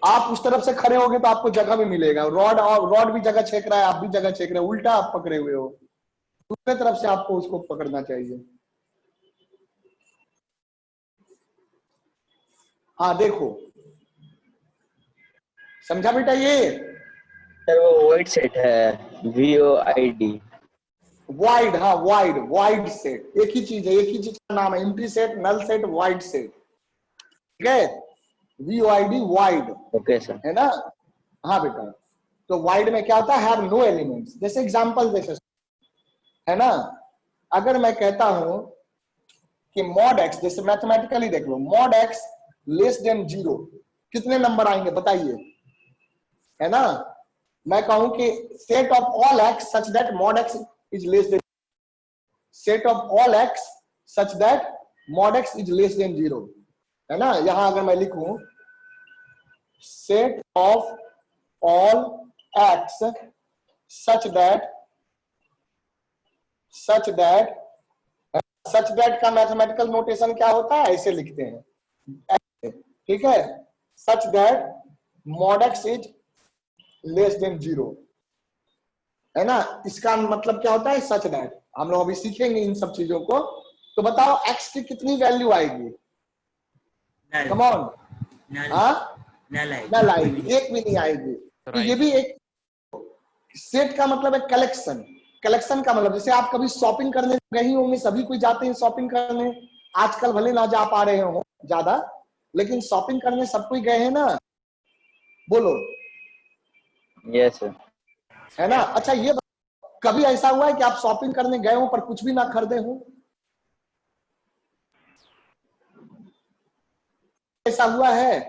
आप उस तरफ से खड़े होगे तो आपको जगह भी मिलेगा। रॉड भी जगह छेक रहा है, आप भी जगह छेक रहे हो, उल्टा आप पकड़े हुए हो। दूसरे तरफ से आपको उसको पकड़ना चाहिए। हाँ देखो, समझा बेटा? ये सर वो वाइड सेट है, VOID। वाइड, हाँ वाइड सेट एक ही चीज है, एक ही चीज का नाम है। Empty set, null set, void set, ठीक है? VOID वाइड, ओके सर, है ना? हाँ बेटा, तो वाइड में क्या होता है? Have no elements. जैसे एग्जांपल जैसे, है ना? अगर मैं कहता हूं कि मॉड एक्स, जैसे मैथमेटिकली देख लो, मॉड एक्स लेस देन 0, कितने नंबर आएंगे बताइए, है ना? मैं कहूं कि set of all x such that mod x is less than, set of all x such that mod x is less than 0, है ना? यहां अगर मैं लिखूं set of all x such that का मैथमेटिकल नोटेशन क्या होता है? ऐसे लिखते हैं, ठीक है? Such that mod x is less than 0, है ना? इसका मतलब क्या होता है? Such that. हम लोग अभी सीखेंगे इन सब चीजों को। तो बताओ एक्स की कितनी वैल्यू आएगी? Come on. हाँ, नल आएगी, एक भी नहीं आएगी। तो ये भी एक सेट का मतलब है कलेक्शन। कलेक्शन का मतलब, जैसे आप कभी शॉपिंग करने गए होंगे, सभी कोई जाते हैं शॉपिंग करने। आजकल भले ना जा पा रहे हो ज्यादा, लेकिन शॉपिंग करने सब कोई गए हैं ना? बोलो। Yes sir. है ना? अच्छा, ये कभी ऐसा हुआ है कि आप शॉपिंग करने गए हो पर कुछ भी ना खरीदे हो? ऐसा हुआ है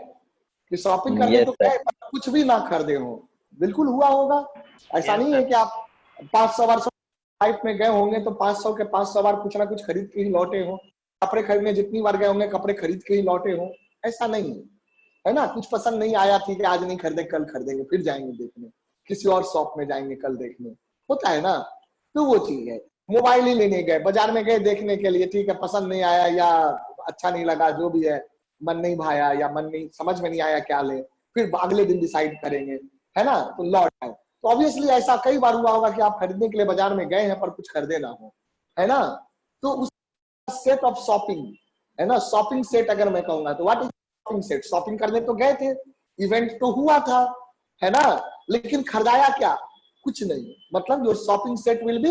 कि शॉपिंग करने तो गए पर कुछ भी ना खरीदे हो? बिल्कुल हुआ होगा। ऐसा नहीं है कि आप 500 बार लाइफ में गए होंगे तो 500 के 500 बार कुछ ना कुछ खरीद के ही लौटे हो। कपड़े खरीदने जितनी बार गए होंगे कपड़े खरीद के ही लौटे हो, ऐसा नहीं है ना? कुछ पसंद नहीं आया, ठीक है आज नहीं खरीदे कल खरीदेंगे, फिर जाएंगे देखने, किसी और शॉप में जाएंगे कल देखने, होता है ना? तो वो चीज है। मोबाइल ही लेने गए, बाजार में गए देखने के लिए, ठीक है पसंद नहीं आया या अच्छा नहीं लगा, जो भी है, मन नहीं भाया या मन नहीं समझ में नहीं आया क्या ले, फिर अगले दिन डिसाइड करेंगे, है ना? तो लौट आए। तो ऑब्वियसली ऐसा कई बार हुआ होगा कि आप खरीदने के लिए बाजार में गए हैं पर कुछ खरीदे ना हो, है ना? तो उस सेट ऑफ शॉपिंग, है ना? शॉपिंग सेट अगर मैं कहूंगा तो what is shopping set? Shopping करने तो गए थे, इवेंट तो हुआ था, है ना, लेकिन खरीदाया क्या, कुछ नहीं, मतलब your shopping set will be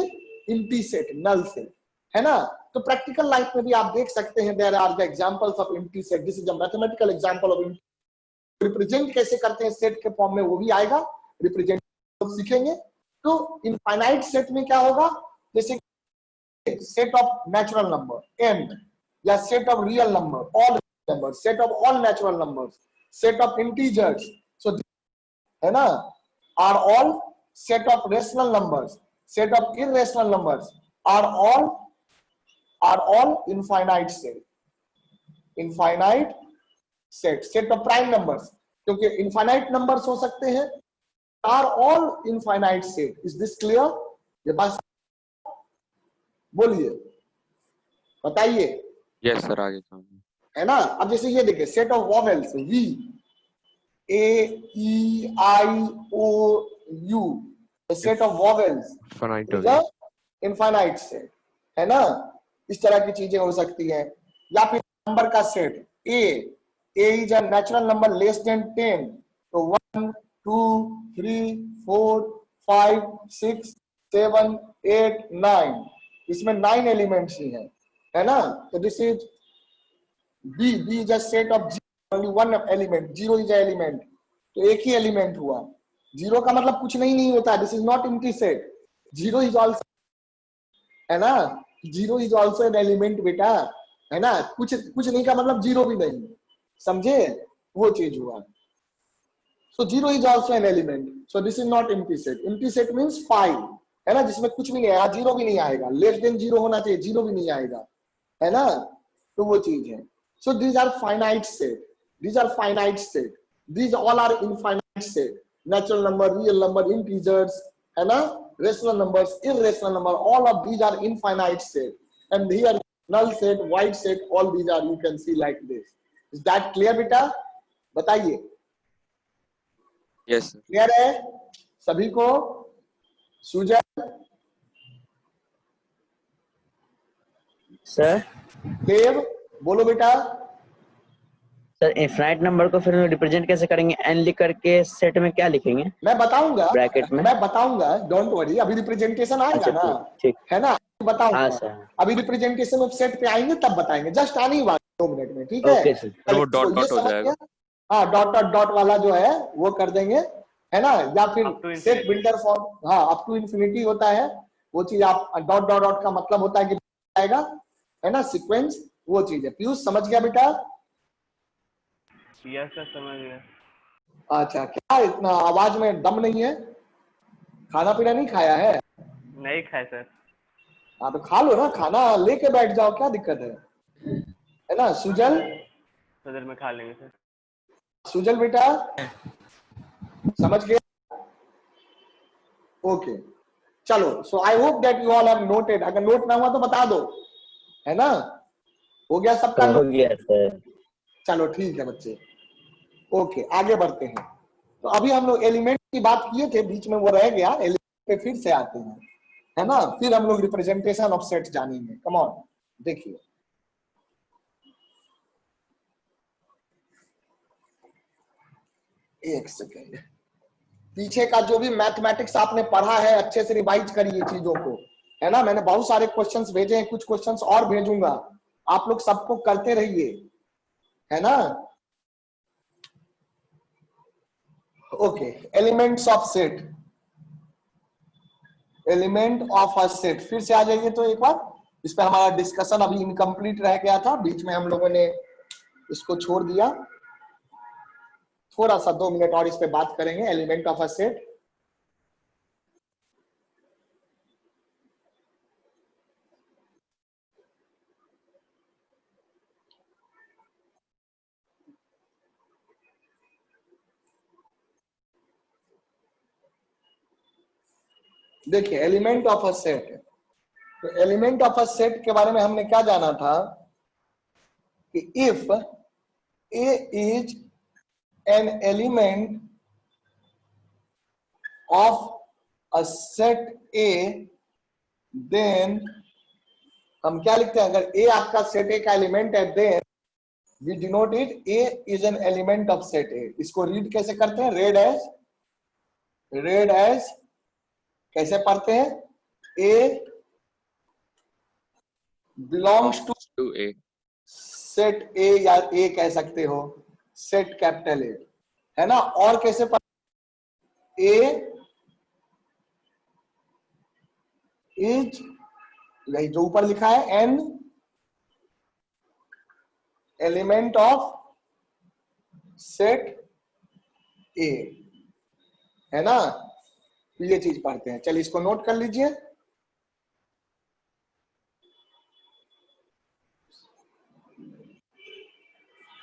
empty set, null set, है ना। तो प्रैक्टिकल लाइफ में भी आप देख सकते हैं, there are the examples of empty set, this is a mathematical example of represent कैसे करते हैं सेट के फॉर्म में, वो भी आएगा, रिप्रेजेंट सीखेंगे। तो इनफाइनाइट सेट में क्या होगा, जैसे set of natural number n, या set of real number all number, set of all natural numbers, set of integers, so है ना, are all set of rational numbers, set of irrational numbers are all infinite set, infinite set, set of prime numbers, क्योंकि infinite numbers हो सकते हैं, are all infinite set. Is this clear? ये बात बोलिए, बताइए। यस सर, आगे समझ। है ना। अब जैसे ये देखिए, set of vowels V, A E I O U, set of vowels infinite is a infinite set, है ना। इस तरह की चीजें हो सकती हैं। या फिर नंबर का set, A is a natural number less than 10, तो 1 2 3 4 5 6 7 8 9, इसमें 9 एलिमेंट्स ही हैं, है ना। तो this is B is a set of only one element, zero is a element, तो एक ही एलिमेंट हुआ, जीरो का मतलब कुछ नहीं होता, this is not empty set, zero is also, है ना, zero is also an element बेटा, है ना, कुछ नहीं का मतलब जीरो भी नहीं, समझे, वो चीज हुआ। So zero is also an element. So this is not empty set. Empty set means 5, है ना, जिसमें कुछ भी नहीं आएगा, जीरो भी नहीं आएगा, लेस देन जीरो होना चाहिए, जीरो भी नहीं आएगा, है ना, तो वो चीज है। So these are finite set. These are finite set. These all are infinite set. Natural number, real number, integers, है ना, rational numbers, irrational number, all of these are infinite set. And here null set, void set, all these are, you can see like this. Is that clear बेटा? बताइए। Yes sir. Clear है सभी को? सुजन, sir देव, बोलो बेटा। Sir infinite number को फिर represent कैसे करेंगे? एन लिख करके सेट में क्या लिखेंगे? मैं बताऊंगा, ब्रैकेट में? मैं बताऊंगा, डोंट वरी, अभी रिप्रेजेंटेशन आएगा अच्छा ना, ठीक, है ना, हाँ बताऊंगा। सर, अभी रिप्रेजेंटेशन ऑफ सेट पे आएंगे तब बताएंगे, जस्ट आने ही वाला 2 मिनट में, ठीक है। Okay sir. तो वो तो डॉट ये डॉट हो समझ जाएगा। गया? हाँ, डॉट वाला जो है वो कर देंगे, है ना, या Up to फिर infinity. सेट बिल्डर फॉर्म, हाँ, अप टू इंफिनिटी होता है वो चीज, आप डॉट का मतलब होता है कि आएगा, है ना, सीक्वेंस, वो चीज है। पीयूष समझ गया बेटा? यस सर, समझ गया। अच्छा, क्या इतना आवाज में दम नहीं है? खाना पीना नहीं खाया है? नहीं खाए सर। हाँ तो खा लो ना, खाना लेके बैठ जाओ, क्या दिक्कत है ना। सुजल, सदर में खा लेंगे सर। सुजल बेटा समझ गए? ओके, चलो। So I hope that you all have noted, अगर नोट ना हुआ तो बता दो, है ना। हो गया सबका हो नोट? गया सर। चलो ठीक है बच्चे, ओके, आगे बढ़ते हैं। तो अभी हम लोग एलिमेंट की बात किए थे, बीच में वो रह गया, एलिमेंट पे फिर से आते हैं, है ना, फिर हम लोग रिप्रेजेंटेशन ऑफ सेट जानेंगे। कम ऑन, देखिए, एक सेकेंड, पीछे का जो भी मैथमेटिक्स आपने पढ़ा है अच्छे से रिवाइज करिए चीजों को, है ना। मैंने बहुत सारे क्वेश्चंस भेजे हैं, कुछ क्वेश्चंस और भेजूंगा, आप लोग सबको करते रहिए, है ना। Okay, elements of set, element of a set, फिर से आ जाइए तो एक बार, इस पर हमारा डिस्कशन अभी इनकम्प्लीट रह गया था, बीच में हम लोगों ने इसको छोड़ दिया। थोड़ा सा 2 मिनट और इस पे बात करेंगे, एलिमेंट ऑफ अ सेट। देखिए, एलिमेंट ऑफ अ सेट, तो एलिमेंट ऑफ अ सेट के बारे में हमने क्या जाना था कि if A is an element of a set A, then हम क्या लिखते हैं, अगर ए आपका सेट ए का एलिमेंट है, then we denote it A is an element of set A. इसको रीड कैसे करते हैं? रेड एज read as कैसे पढ़ते हैं? A belongs to A. Set A या A कह सकते हो, सेट कैपिटल A, है ना? और कैसे पढ़ते? A is, यही जो ऊपर लिखा है, n element of set A, है ना? ये चीज पढ़ते हैं। चलिए इसको नोट कर लीजिए।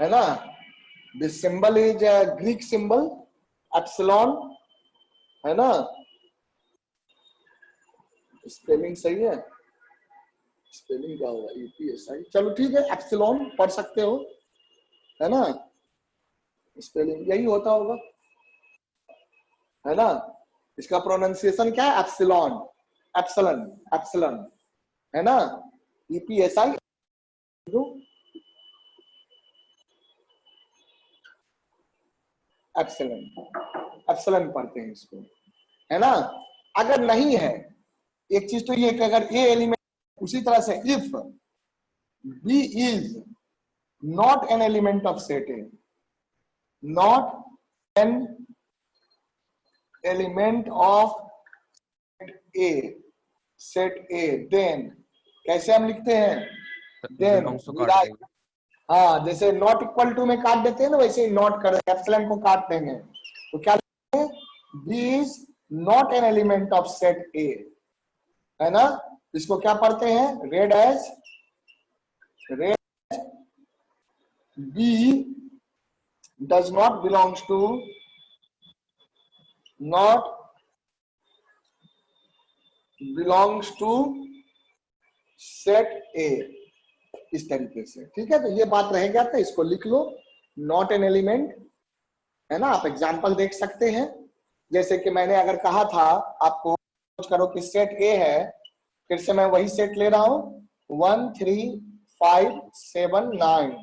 है ना? This symbol is Greek symbol epsilon, है ना? स्पेलिंग सही है? स्पेलिंग क्या होगा? EPSI, चलो ठीक है, एप्सिलॉन पढ़ सकते हो, है ना? स्पेलिंग यही होता होगा, है ना? इसका प्रोनाउंसिएशन क्या है? एप्सिलॉन, एप्सिलॉन, एप्सिलॉन, है ना? EPSI, एप्सिलॉन, एप्सिलॉन पढ़ते हैं इसको, है ना? अगर नहीं है, एक चीज तो ये कि अगर ए एलिमेंट, उसी तरह से if B is not an element of set A, not an element of set A, then कैसे हम लिखते हैं? देन belongs to काट देंगे। हाँ, जैसे नॉट इक्वल टू में काट देते हैं ना, वैसे ही नॉट कर एप्सिलॉन को काट देंगे, तो क्या लिखते हैं? B is not an element of set A, है ना? इसको क्या पढ़ते हैं? Read as B does not belongs to, not belongs to set A, इस तरीके से, ठीक है? तो ये बात रह गया था, इसको लिख लो, नॉट एन एलिमेंट, है ना? आप एग्जांपल देख सकते हैं, जैसे कि मैंने अगर कहा था आपको, करो कि सेट ए है, फिर से मैं वही सेट ले रहा हूं, 1 3 5 7 9,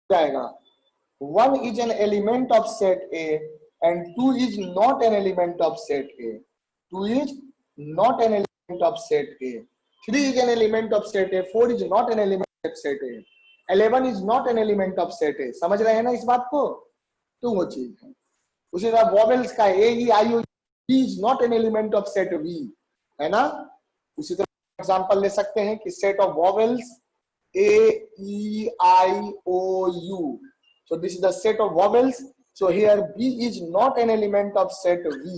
जाएगा 1 is an element of set A and 2 is not an element of set A, 2 is not an element of set A, 3 is an element of set A, 4 is not an element of set A, 11 is not an element of set A। समझ रहे हैं ना इस बात को? तो वो चीज है। उसी तरह वॉवेल्स का A E I O U is not an element of set V, है ना? उसी तरह एग्जांपल ले सकते हैं कि set of vowels A E I O U, so this is the set of vowels, so here B is not an element of set V,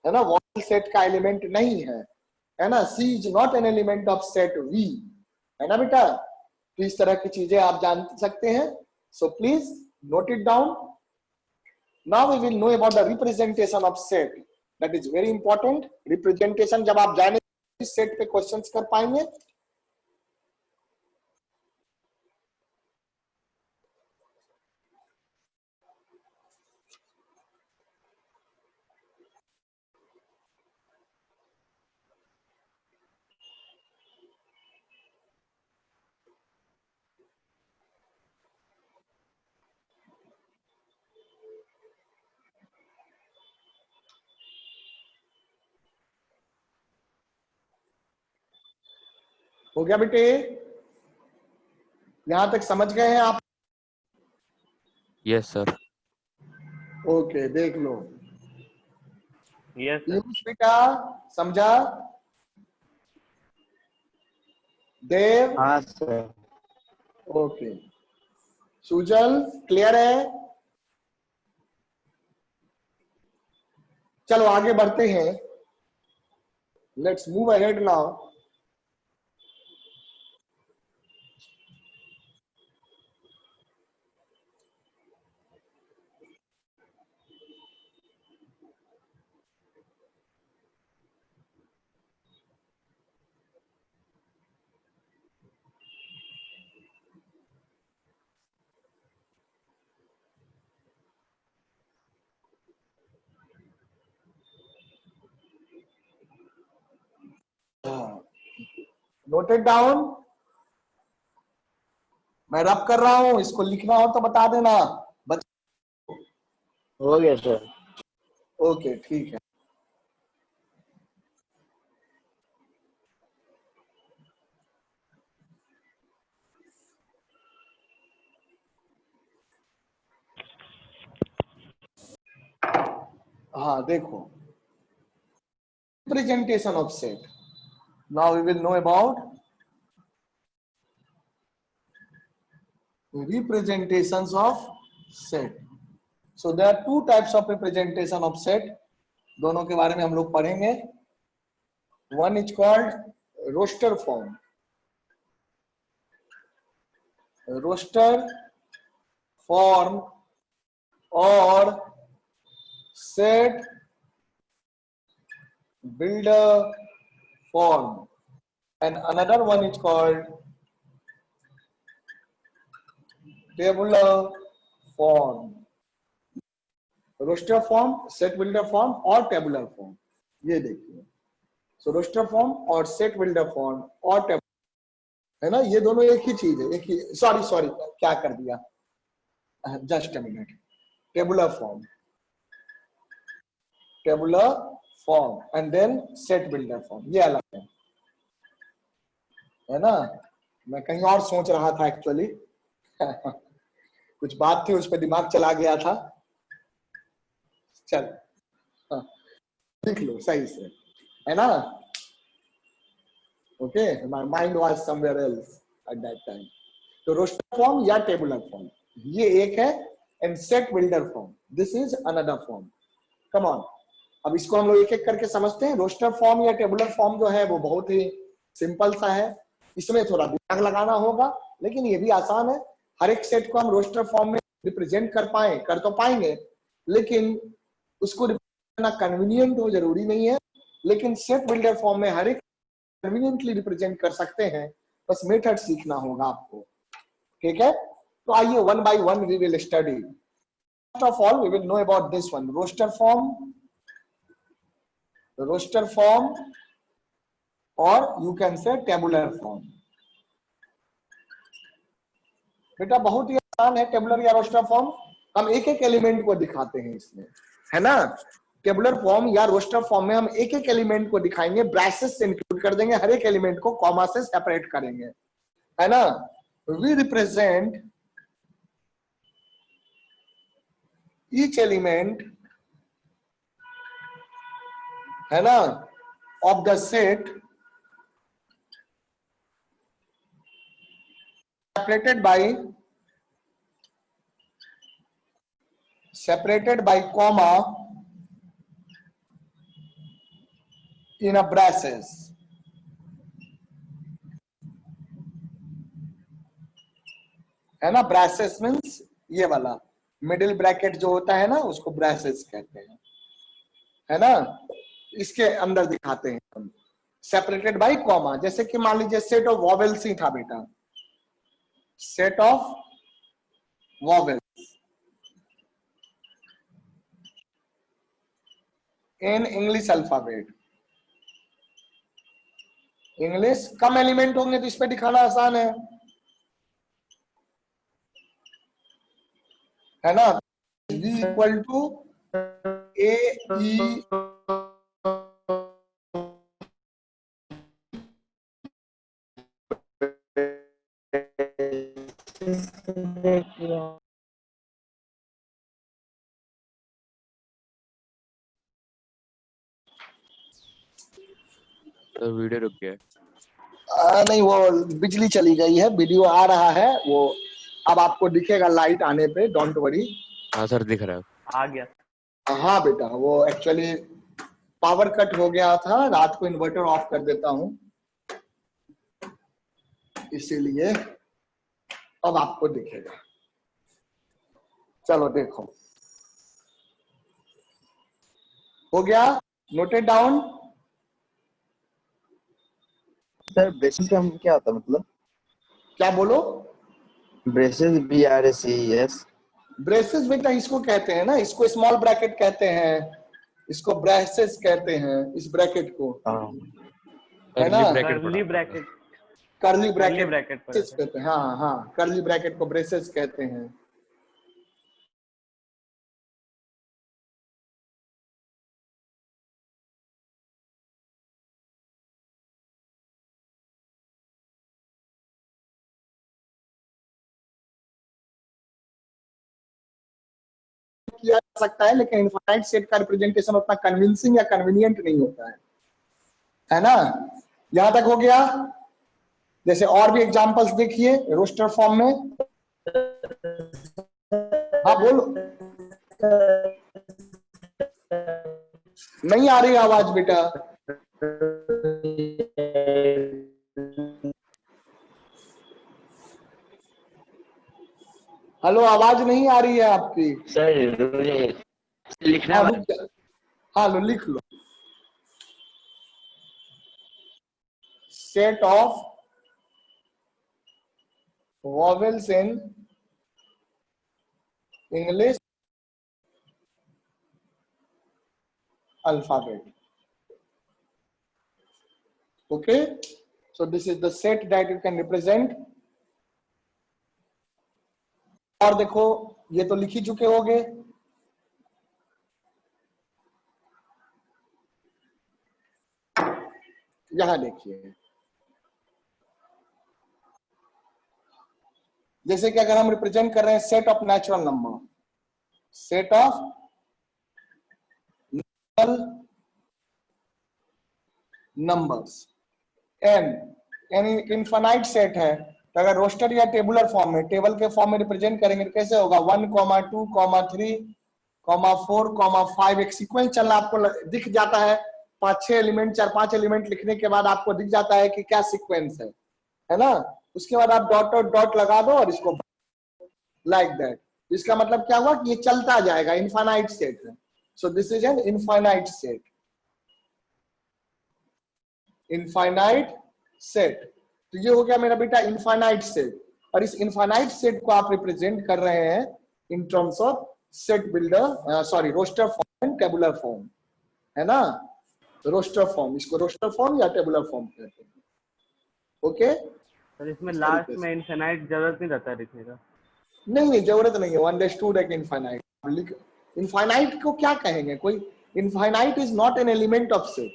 है ना? vowel set का एलिमेंट नहीं है ना? C is not an element of set V, है ना बेटा? तो इस तरह की चीजें आप जान सकते हैं, so please note it down। now we will know about the representation of set, that is very important। representation जब आप जाने सेट पे क्वेश्चंस कर पाएंगे। हो गया बेटे? यहां तक समझ गए हैं आप? Yes sir. ओके, देख लो। Yes sir. पीयूष बेटा समझा? देव? हाँ सर। ओके। सुजल क्लियर है? चलो आगे बढ़ते हैं। Let's move ahead now. Noted down? मैं रब कर रहा हूं, इसको लिखना हो तो बता देना। हो गया सर। ओके ठीक है। हाँ देखो, representation of set. Now we will know about representations of set. So there are two types of representation of set. दोनों के बारे में हम लोग पढ़ेंगे. One is called roster form. Roster form or set builder form, and another one is called tabular form. Roster form, set builder form और tabular form. ये देखिए, so roster form और set builder form और tabular, है ना, ये दोनों एक ही चीज है, एक ही, सॉरी क्या कर दिया, just a minute. tabular form and then set builder form, ये अलग है ना. मैं कहीं और सोच रहा था एक्चुअली. कुछ बात थी, उस पर दिमाग चला गया था. चल हाँ, लिख लो सही से, है ना. Okay, my mind was somewhere else at that time. तो रोस्टर फॉर्म या टेबुलर फॉर्म, ये एक है, and set builder form, this is another form. Come on, अब इसको हम लोग एक एक करके समझते हैं. रोस्टर फॉर्म या टेबुलर फॉर्म जो है वो बहुत ही सिंपल सा है. इसमें थोड़ा दिमाग लगाना होगा, लेकिन ये भी आसान है. हर एक सेट को हम रोस्टर फॉर्म में रिप्रेजेंट कर तो पाएंगे, लेकिन उसको करना कन्वीनियंट हो जरूरी नहीं है. लेकिन सेट बिल्डर फॉर्म में हर एक कन्वीनियंटली रिप्रेजेंट कर सकते हैं. बस मेथड सीखना होगा आपको. ठीक है, तो आइए one by one we will study. First of all we will know about this one, roster form और you can say tabular form. बेटा बहुत ही आसान है टेबुलर या रोस्टर फॉर्म. हम एक एक एलिमेंट को दिखाते हैं इसमें, है ना. टेबुलर फॉर्म या रोस्टर फॉर्म में हम एक एक एलिमेंट को दिखाएंगे, ब्रैसेस से इंक्लूड कर देंगे, हर एक एलिमेंट को कॉमा से सेपरेट करेंगे, है ना. वी रिप्रेजेंट ईच एलिमेंट, है ना, of the set separated by comma in a braces, है ना. ब्रासेस मीन्स ये वाला मिडिल ब्रैकेट जो होता है ना, उसको ब्रासेस कहते हैं, है ना. इसके अंदर दिखाते हैं हम सेपरेटेड बाय कॉमा. जैसे कि मान लीजिए सेट ऑफ वॉवेल्स ही था बेटा, set of vowels in English alphabet. English कम एलिमेंट होंगे तो इस पे दिखाना आसान है ना. V equal to A E तो वीडियो रुक गया है. नहीं, वो बिजली चली गई है, वीडियो आ रहा है, वो अब आपको दिखेगा लाइट आने पे, डोंट वरी. हाँ सर दिख रहा है. आ गया. हाँ बेटा, वो एक्चुअली पावर कट हो गया था, रात को इन्वर्टर ऑफ कर देता हूँ, इसीलिए अब आपको दिखेगा. चलो देखो, हो गया, नोटेड डाउन. सर ब्रेसेस का क्या होता है, मतलब क्या बोलो. Braces, BRACES. ब्रेसेस बेटा इसको कहते हैं ना, इसको स्मॉल ब्रैकेट कहते हैं, इसको ब्रेसेस कहते हैं, इस ब्रैकेट को, है ना. Curly bracket, curly bracket bracket कहते हैं. हाँ हाँ, कर्ली ब्रैकेट को ब्रेसेस कहते हैं. किया जा सकता है, लेकिन इनफाइनाइट सेट का रिप्रेजेंटेशन उतना कन्विंसिंग या कन्वीनियंट नहीं होता है ना। यहां तक हो गया। जैसे और भी एग्जांपल्स देखिए रोस्टर फॉर्म में। हाँ बोलो, नहीं आ रही आवाज बेटा। हेलो, आवाज नहीं आ रही है आपकी। सर मुझे लिखना हाँ रुक जा, हाँ लो लिख लो। Set of vowels in English alphabet. Okay, so this is the set that you can represent. और देखो ये तो लिख ही चुके होगे। यहां देखिए, जैसे कि अगर हम रिप्रेजेंट कर रहे हैं set of natural number, set of natural numbers, an infinite set है, तो अगर रोस्टर या टेबुलर फॉर्म में, टेबल के फॉर्म में रिप्रेजेंट करेंगे तो कैसे होगा, 1, 2, 3, 4, 5 एक सीक्वेंस चलना आपको दिख जाता है। 5-6 एलिमेंट, 4-5 एलिमेंट लिखने के बाद आपको दिख जाता है कि क्या सीक्वेंस है ना। उसके बाद आप डॉट और डॉट लगा दो और इसको लाइक दैट। इसका मतलब क्या हुआ कि ये चलता जाएगा, इनफाइनाइट सेट है। सो this is an infinite set, infinite set. तो ये हो गया मेरा बेटा इनफाइनाइट सेट, और इस इनफाइनाइट सेट को आप रिप्रेजेंट कर रहे हैं in terms of set builder, sorry roster form and tabular form, है ना। रोस्टर फॉर्म, इसको रोस्टर फॉर्म या टेबुलर फॉर्म कहते हैं। ओके, सर इसमें लास्ट में इनफाइनाइट जरूरत नहीं रहता लिखने का? नहीं जरूरत नहीं है। अंडरस्टूड है कि इनफाइनाइट, इनफाइनाइट को क्या कहेंगे, कोई infinite is not an element of set,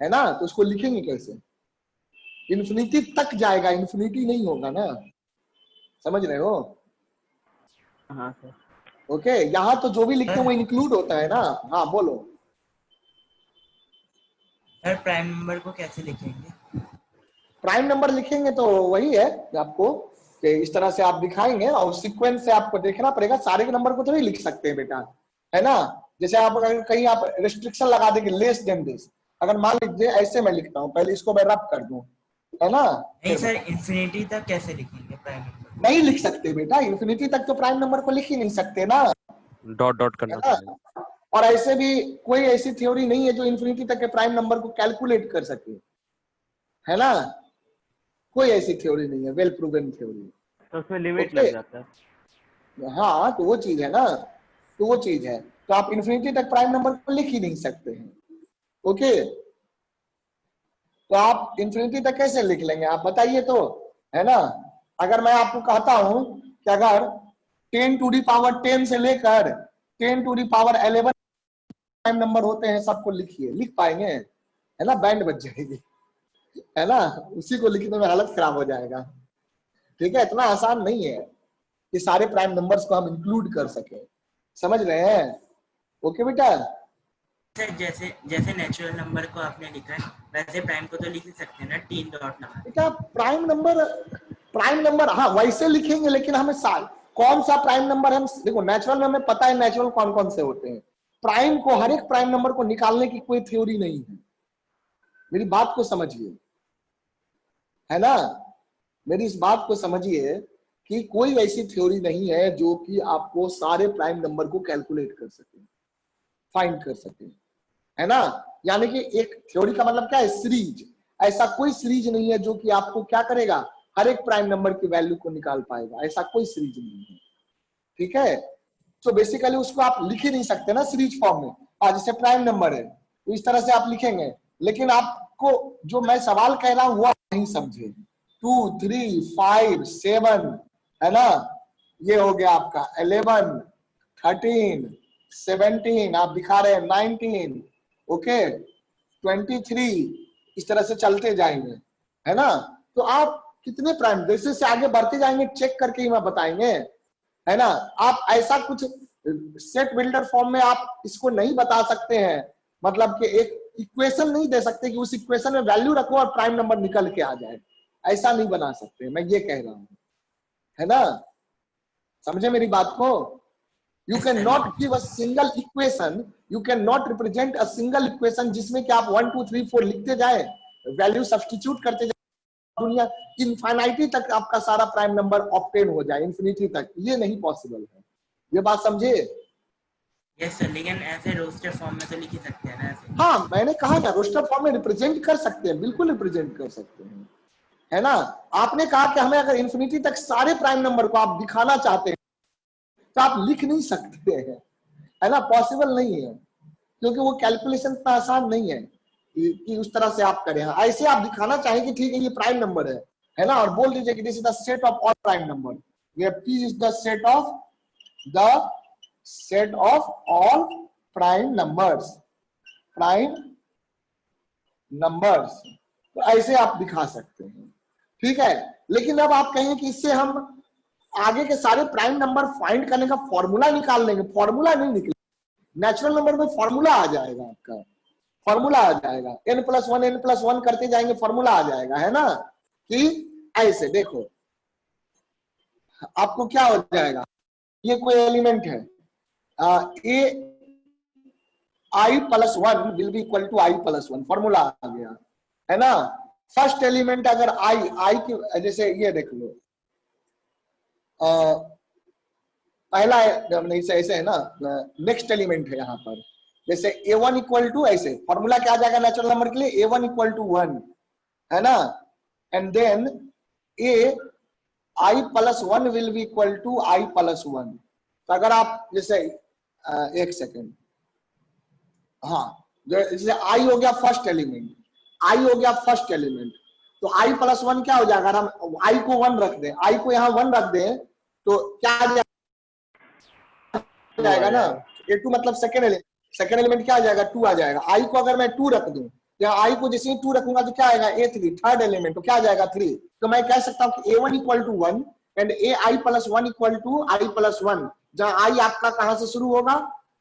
है ना। तो उसको लिखेंगे कैसे, इन्फिनिटी तक जाएगा, इन्फिनिटी नहीं होगा ना, समझ रहे हो। हाँ सर। ओके, यहाँ तो जो भी लिखते हैं वो इंक्लूड होता है ना। हाँ बोलो। सर प्राइम नंबर को कैसे लिखेंगे? प्राइम नंबर लिखेंगे तो वही है आपको कि इस तरह से आप दिखाएंगे, और सीक्वेंस से आपको देखना पड़ेगा। सारे के नंबर को थोड़ी लिख सकते हैं बेटा, है ना। जैसे आप अगर कहीं आप रिस्ट्रिक्शन लगा देंगे लेस देन दिस, अगर मान लीजिए ऐसे मैं लिखता हूँ, पहले इसको मैं रब कर दूं, है ना। नहीं सर, इन्फिनिटी तक कैसे लिखेंगे प्राइम नंबर? नहीं लिख सकते बेटा, इन्फिनिटी तक तो प्राइम नंबर को लिख ही नहीं सकते ना, डॉट डॉट करना है ना। पड़ेगा। और ऐसे भी कोई ऐसी थ्योरी नहीं है जो इन्फिनिटी तक के प्राइम नंबर को कैलकुलेट कर सके, है ना। कोई ऐसी थ्योरी नहीं है, वेल प्रूवन थ्योरी। तो उसमें लिमिट लग जाता है। हाँ तो वो चीज है ना, तो वो चीज है। तो आप इन्फिनिटी तक प्राइम नंबर को लिख ही नहीं सकते हैं। ओके, तो आप इन्फिनिटी तक कैसे लिख लेंगे आप बताइए तो, है ना। अगर मैं आपको कहता हूं कि अगर 10 टू दी पावर 10 से लेकर 10 to the power 11 prime number होते हैं, सबको लिखिए, लिख पाएंगे, है ना। बैंड बज जाएगी, है ना, उसी को लिखने में हालत खराब हो जाएगा। ठीक है, इतना आसान नहीं है कि सारे प्राइम नंबर्स को हम इंक्लूड कर सके, समझ रहे हैं। ओके बेटा। सर जैसे जैसे नेचुरल नंबर को आपने लिखा है, वैसे प्राइम को तो लिख ही सकते हैं ना, 3 डॉट लगा के। बेटा प्राइम नंबर हाँ वैसे लिखेंगे, लेकिन हमें कौन सा प्राइम नंबर हम देखो, नेचुरल में हमें पता है नेचुरल कौन कौन से होते हैं। प्राइम को, हर एक प्राइम नंबर को निकालने की कोई थ्योरी नहीं है, मेरी बात को समझिए, है ना। मेरी इस बात को समझिए कि कोई ऐसी थ्योरी नहीं है जो कि आपको सारे प्राइम नंबर को कैलकुलेट कर सके, फाइंड कर सके, है ना। यानी कि एक थ्योरी का मतलब क्या है, सीरीज। ऐसा कोई सीरीज नहीं है जो कि आपको क्या करेगा, हर एक प्राइम नंबर की वैल्यू को निकाल पाएगा, ऐसा कोई सीरीज नहीं है। ठीक है, तो बेसिकली उसको आप लिख ही नहीं सकते ना सीरीज फॉर्म में। आज जैसे प्राइम नंबर है तो इस तरह से आप लिखेंगे, लेकिन आपको जो मैं सवाल कह रहा हूं वो आप नहीं समझे। 2, 3, 5, 7, है ना, ये हो गया आपका 11, 13, 17, आप दिखा रहे हैं 19, ओके 23, इस तरह से चलते जाएंगे, है ना। तो आप कितने प्राइम, जैसे से आगे बढ़ते जाएंगे चेक करके ही मैं बताएंगे, है ना। आप ऐसा कुछ सेट बिल्डर फॉर्म में आप इसको नहीं बता सकते हैं, मतलब कि एक इक्वेशन नहीं दे सकते कि उस इक्वेशन में वैल्यू रखो और प्राइम नंबर निकल के आ जाए, ऐसा नहीं बना सकते, मैं ये कह रहा हूं, है ना? समझे मेरी बात को? You can not give a single equation, you can not represent a single equation जिसमें कि आप 1 2 3 4 लिखते जाए, वैल्यू सब्स्टिट्यूट करते जाए, दुनिया इनफाइनाइटी तक आपका सारा प्राइम नंबर ऑब्टेन हो जाए, इंफिनिटी तक, ये नहीं पॉसिबल है। ये बात समझे? यस सर, लेकिन ऐसे रोस्टर फॉर्म में तो लिख ही सकते हैं ना ऐसे। हाँ, मैंने कहा ना रोस्टर फॉर्म में रिप्रेजेंट कर सकते हैं, बिल्कुल रिप्रेजेंट कर सकते हैं, है ना? आपने कहा कि हमें अगर इंफिनिटी तक सारे प्राइम नंबर को आप दिखाना चाहते हैं तो आप लिख नहीं सकते हैं, है ना? पॉसिबल नहीं है, क्योंकि वो कैलकुलेशन इतना आसान नहीं है कि उस तरह से आप करें। ऐसे आप दिखाना चाहें कि ठीक है ये प्राइम नंबर है ना, और बोल दीजिए कि this is the set of all prime number, where p is the set of all prime numbers, तो ऐसे आप दिखा सकते हैं, ठीक है? लेकिन अब आप कहें कि इससे हम आगे के सारे प्राइम नंबर फाइंड करने का फॉर्मूला निकाल लेंगे, फॉर्मूला नहीं निकलेगा। नेचुरल नंबर में फॉर्मूला आ जाएगा, आपका फॉर्मूला आ जाएगा, n+1 करते जाएंगे, फॉर्मूला आ जाएगा, है ना? कि ऐसे देखो आपको क्या हो जाएगा, ये कोई एलिमेंट है, a i+1 will be equal to i+1, formula आ गया, है ना? फर्स्ट एलिमेंट अगर i की, जैसे ये देख लो, पहला नहीं से ऐसे है ना, नेक्स्ट एलिमेंट है यहाँ पर, जैसे a1 इक्वल टू, ऐसे फॉर्मूला क्या आ जाएगा नेचुरल नंबर के लिए, a1 इक्वल टू 1, है ना? And then i+1 will be equal to i+1। तो अगर आप जैसे एक सेकेंड, हाँ, जैसे i हो गया फर्स्ट एलिमेंट, तो i+1 क्या हो जाएगा, हम i को 1 रख दें, i को यहाँ 1 रख दें, तो क्या आ जाएगा ना, a2 मतलब सेकेंड एलिमेंट क्या आ जाएगा, 2 आ जाएगा। i को अगर मैं 2 रख दूं, यहाँ i को जैसे ही 2 रखूंगा तो क्या आएगा, a3, थर्ड एलिमेंट, तो क्या आ जाएगा 3। तो मैं कह सकता हूँ कि a1 equal to 1 and ai+1 equal to i+1, जहां i आपका कहां से शुरू होगा,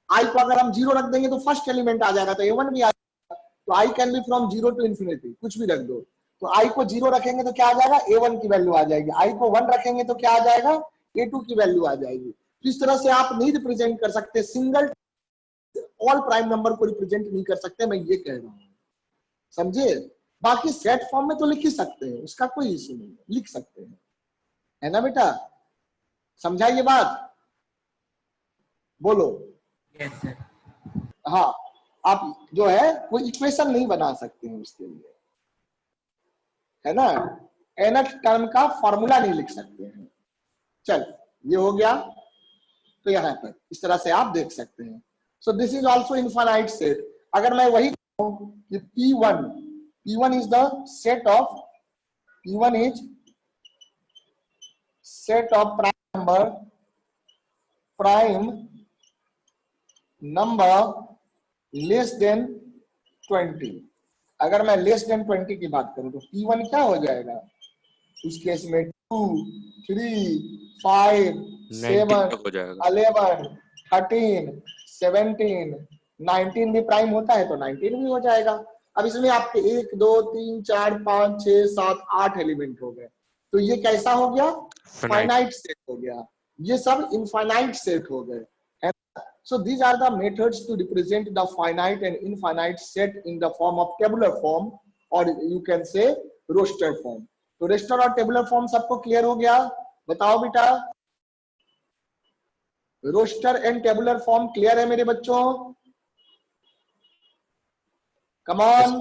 i को अगर हम 0 रख देंगे तो फर्स्ट एलिमेंट आ जाएगा, तो a1 भी आ जाएगा। तो i can be from 0 to infinity, कुछ भी रख दो। तो i को 0 रखेंगे तो क्या आ जाएगा, a1 की वैल्यू आ जाएगी, i को 1 रखेंगे तो क्या आ जाएगा, a2 की वैल्यू आ जाएगी। तो इस तरह से आप नहीं रिप्रेजेंट कर सकते, सिंगल ऑल प्राइम नंबर को रिप्रेजेंट नहीं कर सकते, मैं ये कह रहा हूं, समझे? बाकी सेट फॉर्म में तो लिख ही सकते हैं, उसका कोई इशू नहीं, लिख सकते हैं, है ना बेटा? समझा ये बात? बोलो। Yes sir. हाँ, आप जो है कोई इक्वेशन नहीं बना सकते हैं उसके लिए, है ना? nth टर्म का फॉर्मूला नहीं लिख सकते हैं। चल, ये हो गया, तो यहाँ पर इस तरह से आप देख सकते हैं। सो this is also infinite set. अगर मैं वही कहूं कि P1 is the set of, P1 is set of prime number less than 20। अगर मैं लेस देन 20 की बात करूं तो P1 क्या हो जाएगा उस केस में, 2 3 5 7 तक हो जाएगा। 11 13 17 19 भी प्राइम होता है तो 19 भी हो जाएगा। अब इसमें आपके 1 2 3 4 5 6 7 8 एलिमेंट हो गए, तो ये कैसा हो गया, फाइनाइट सेट हो गया, ये सब इनफाइनाइट सेट हो गए। So these are the methods to represent the finite and infinite set in the form of tabular form, or you can say roster form. तो roster और tabular form सबको clear हो गया? बताओ बेटा, roster and tabular form clear है मेरे बच्चों? Come on.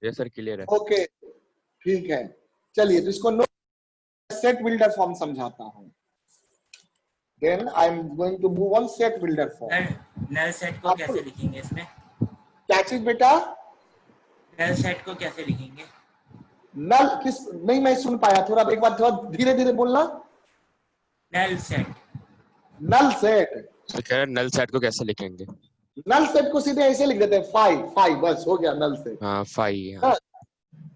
Yes sir, clear है। ओके, ठीक है, चलिए तो इसको सेट बिल्डर फॉर्म समझाता हूँ। Then I am going to move on set builder form. Null set को कैसे लिखेंगे इसमें? क्या चीज बेटा? नल सेट को कैसे लिखेंगे? नल किस, नहीं मैं सुन पाया, थोड़ा एक बार थोड़ा धीरे धीरे बोलना। नल सेट तो कह रहे नल सेट को कैसे लिखेंगे? नल सेट को सीधे ऐसे लिख देते हैं, 5 बस हो गया नल सेट। हाँ 5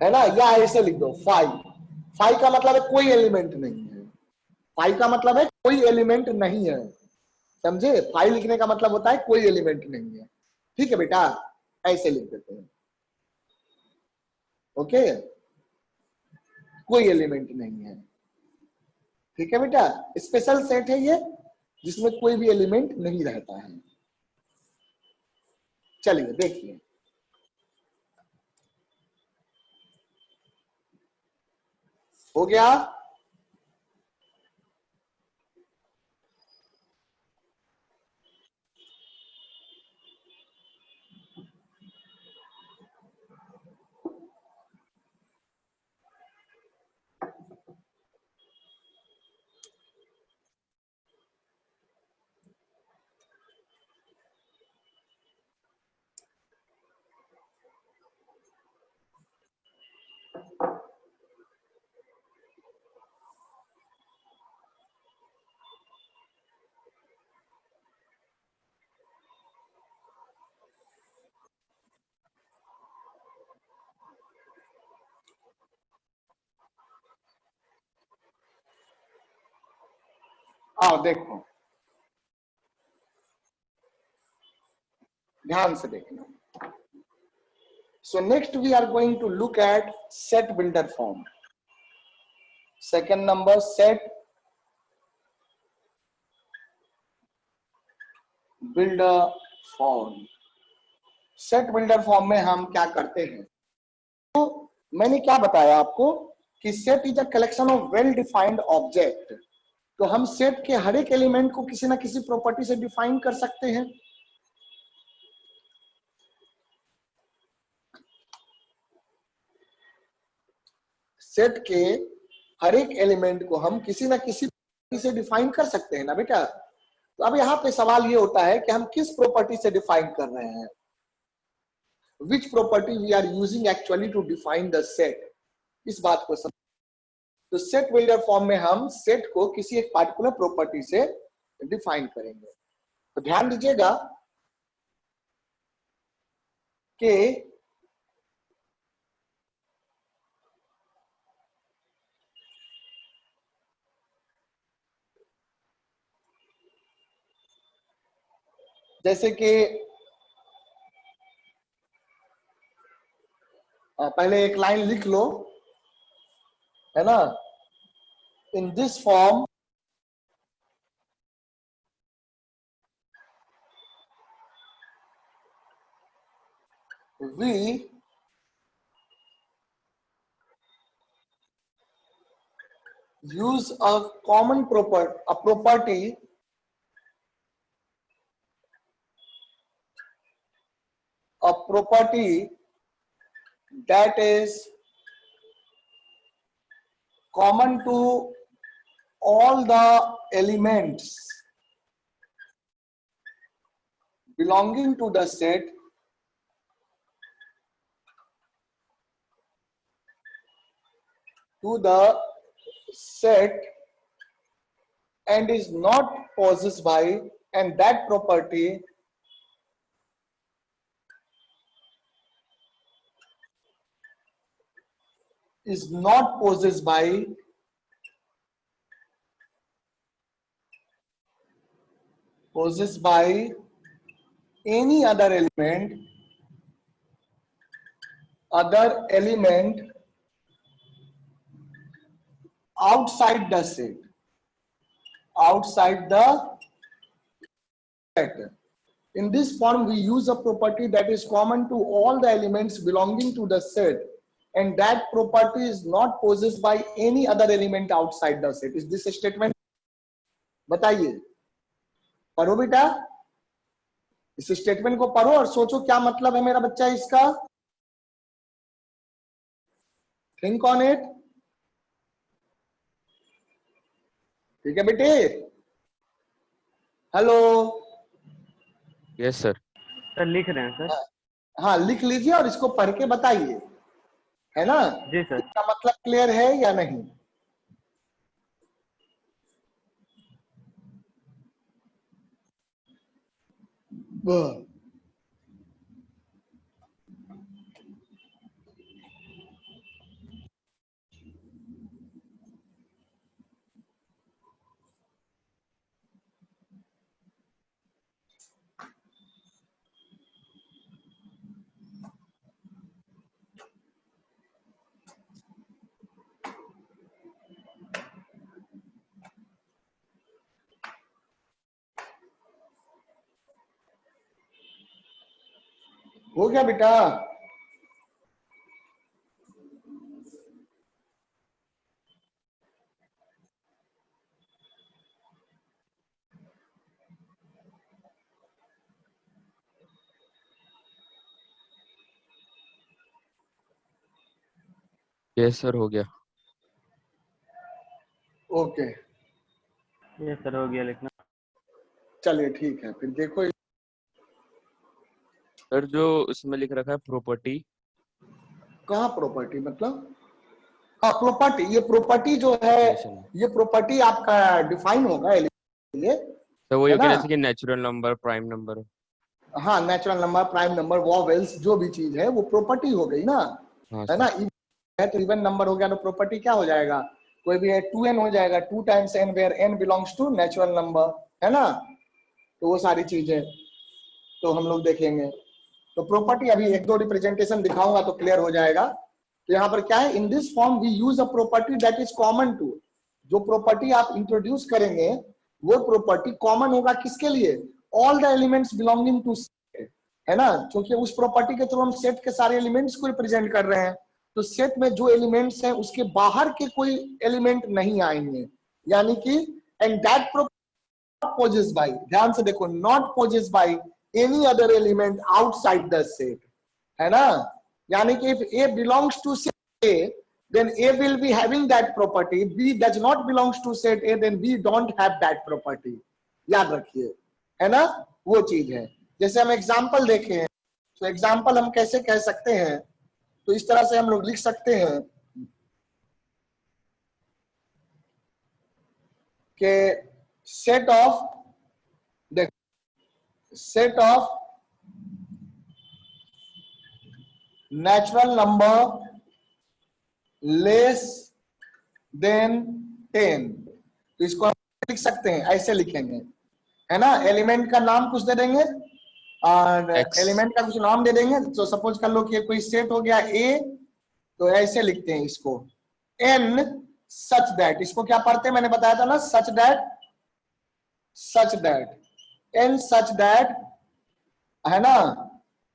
है ना, या ऐसे लिख दो 5 का मतलब है कोई एलिमेंट नहीं है, 5 का मतलब है कोई एलिमेंट नहीं है, समझे? फाइव लिखने का मतलब होता है कोई एलिमेंट नहीं है। ठीक है बेटा, ऐसे लिख देते हैं। ओके, कोई एलिमेंट नहीं है। ठीक है बेटा, स्पेशल सेट है ये, जिसमें कोई भी एलिमेंट नहीं रहता है। चलिए देखिए, हो गया। आओ देखो, ध्यान से देखना। So next we are going to look at set builder form. Second number, set builder form. Set builder form में हम क्या करते हैं? तो मैंने क्या बताया आपको कि set is a collection of well defined object. तो हम सेट के हर एक एलिमेंट को किसी ना किसी प्रॉपर्टी से डिफाइन कर सकते हैं। सेट के हर एक एलिमेंट को हम किसी ना किसी प्रॉपर्टी से डिफाइन कर सकते हैं ना बेटा। तो अब यहाँ पे सवाल ये होता है कि हम किस प्रॉपर्टी से डिफाइन कर रहे हैं, which property we are using actually to define the set, इस बात को समझ। तो सेट बिल्डर फॉर्म में हम सेट को किसी एक पार्टिकुलर प्रॉपर्टी से डिफाइन करेंगे। तो ध्यान दीजिएगा कि जैसे कि पहले एक लाइन लिख लो, है ना। इन this form we use a common property that is common to all the elements belonging to the set and is not possessed by, and that property is not possessed by any other element outside the set. In this form, we use a property that is common to all the elements belonging to the set, and that property is not possessed by any other element outside the set. Is this a statement? बताइए, पढ़ो बेटा, इस statement को पढ़ो और सोचो क्या मतलब है मेरा बच्चा इसका। Think on it. ठीक है बेटे? हेलो? Yes sir. सर लिख रहे हैं सर। हाँ, लिख लीजिए और इसको पढ़ के बताइए, है ना। जी सर। इसका मतलब क्लियर है या नहीं? हो गया बेटा? यस सर हो गया। ओके ये सर हो गया लिखना। चलिए ठीक है, फिर देखो सर जो उसमें लिख रखा है प्रॉपर्टी, कहाँ प्रॉपर्टी मतलब? हाँ प्रॉपर्टी, ये प्रॉपर्टी जो है Definition. ये प्रॉपर्टी आपका डिफाइन होगा लिए, तो वो है ये कह ना? रहे थे कि नेचुरल नंबर, प्राइम नंबर। हाँ natural number, prime number, vowels, जो भी चीज है वो प्रॉपर्टी हो गई ना, हाँ है सर। ना? है तो इवन नंबर हो गया तो प्रॉपर्टी क्या हो जाएगा? कोई भी है 2n हो जाएगा, 2 times n where n belongs to natural number, है ना? तो वो सारी चीजें तो हम लोग देखेंगे। तो प्रॉपर्टी अभी एक दो रिप्रेजेंटेशन दिखाऊंगा तो क्लियर हो जाएगा। तो यहाँ पर क्या है, in this form we use a property that is common to, जो प्रॉपर्टी आप इंट्रोड्यूस करेंगे वो प्रॉपर्टी कॉमन होगा किसके लिए? All the elements belonging to set, है ना? क्योंकि उस प्रॉपर्टी के थ्रू हम सेट के सारे एलिमेंट्स को रिप्रेजेंट कर रहे हैं, तो सेट में जो एलिमेंट्स हैं उसके बाहर के कोई एलिमेंट नहीं आएंगे, यानी कि एंड दैट possessed by, ध्यान से देखो, not possessed by any other element outside the set, है ना? यानी कि if A belongs to set A, then A will be having that property. B does not belongs to set A, then B don't have that property. याद रखिए, है ना? वो चीज है। जैसे हम एग्जाम्पल देखें, तो एग्जाम्पल हम कैसे कह सकते हैं, तो इस तरह से हम लोग लिख सकते हैं कि set of natural number less than 10, तो इसको हम लिख सकते हैं, ऐसे लिखेंगे, है ना? एलिमेंट का नाम कुछ दे देंगे और X. एलिमेंट का कुछ नाम दे देंगे। तो सपोज कर लो कि कोई सेट हो गया ए, तो ऐसे लिखते हैं इसको n सच दैट, इसको क्या पढ़ते हैं मैंने बताया था ना, such that n such that, है ना?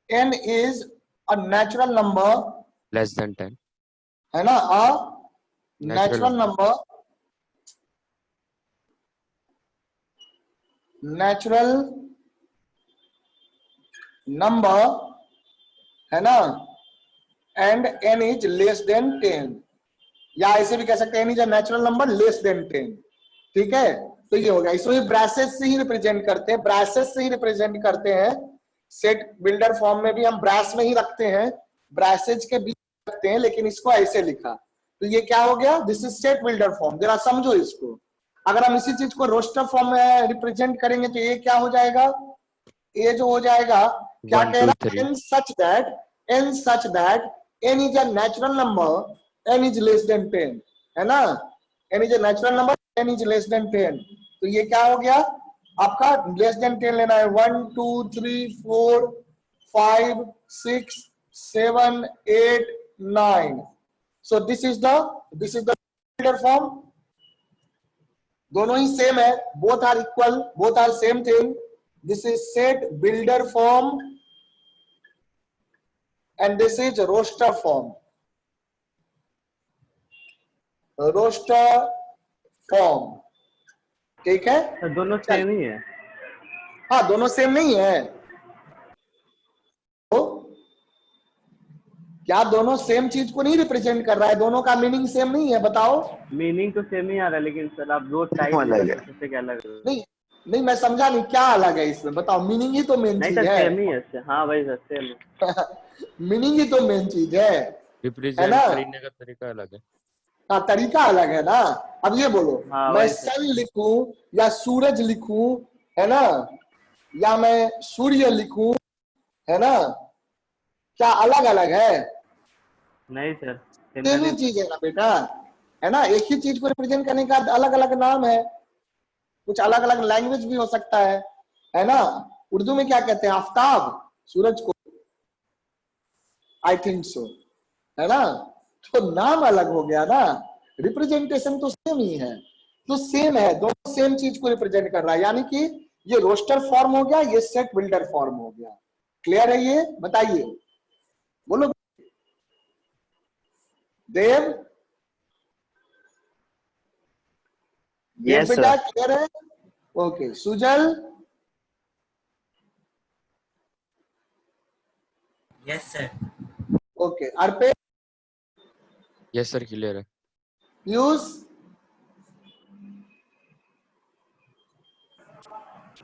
n is a natural number, less than 10। है ना? a natural number, है ना? and n is less than 10, या ऐसे भी कह सकते हैं n is a natural number less than 10, ठीक है? तो ये हो गया, इसमें ब्रैसेस से ही रिप्रेजेंट करते हैं, सेट बिल्डर फॉर्म में भी हम ब्रैस में ही रखते हैं, ब्रैसेज के बीच रखते हैं, लेकिन इसको ऐसे लिखा, तो ये क्या हो गया? This is set builder form. जरा समझो इसको, अगर हम इसी चीज को रोस्टर फॉर्म में रिप्रेजेंट करेंगे तो ये क्या हो जाएगा? ये जो हो जाएगा, क्या कह रहा है? n such that n is a natural number, n is less than 10, है ना? n is a natural number, n is less than 10, तो ये क्या हो गया आपका? लेस देन 10 लेना है, 1 2 3 4 5 6 7 8 9, so this is the builder form. दोनों ही सेम है, both are equal, both are same thing. This is set builder form and this is roster form, ठीक है? सर दोनों सेम ही है। हाँ दोनों सेम नहीं है, तो क्या दोनों सेम चीज को नहीं रिप्रेजेंट कर रहा है? दोनों का मीनिंग सेम नहीं है, बताओ। मीनिंग तो सेम ही आ रहा है, लेकिन सर आप दो टाइप से क्या अलग नहीं नहीं, मैं समझा नहीं, क्या अलग है इसमें, बताओ। मीनिंग ही तो मेन नहीं चीज सर, है। सेम ही है। हाँ भाई सर सेम। मीनिंग ही तो मेन चीज है रिप्रेजेंट ना? करने का तरीका अलग है। हाँ तरीका अलग है ना। अब ये बोलो, हाँ, मैं वही सर। सन लिखूं या सूरज लिखूं, है ना, या मैं सूर्य लिखूं, है ना, क्या अलग अलग है? नहीं सर सेम ही चीज है ना बेटा, है ना? एक ही चीज को रिप्रेजेंट करने का अलग अलग नाम है, कुछ अलग अलग लैंग्वेज भी हो सकता है ना? उर्दू में क्या कहते हैं? आफ्ताब, सूरज को, आई थिंक सो, है ना? तो नाम अलग हो गया ना, रिप्रेजेंटेशन तो सेम ही है। तो सेम है, दोनों सेम चीज को रिप्रेजेंट कर रहा है, यानी कि ये रोस्टर फॉर्म हो गया, ये सेट बिल्डर फॉर्म हो गया, क्लियर है ये? बताइए, बोलो देव। देव Yes, बेटा sir. क्लियर है? Okay, Sujal. Yes sir. Okay, Arpit, yes sir clear है। पीयूष,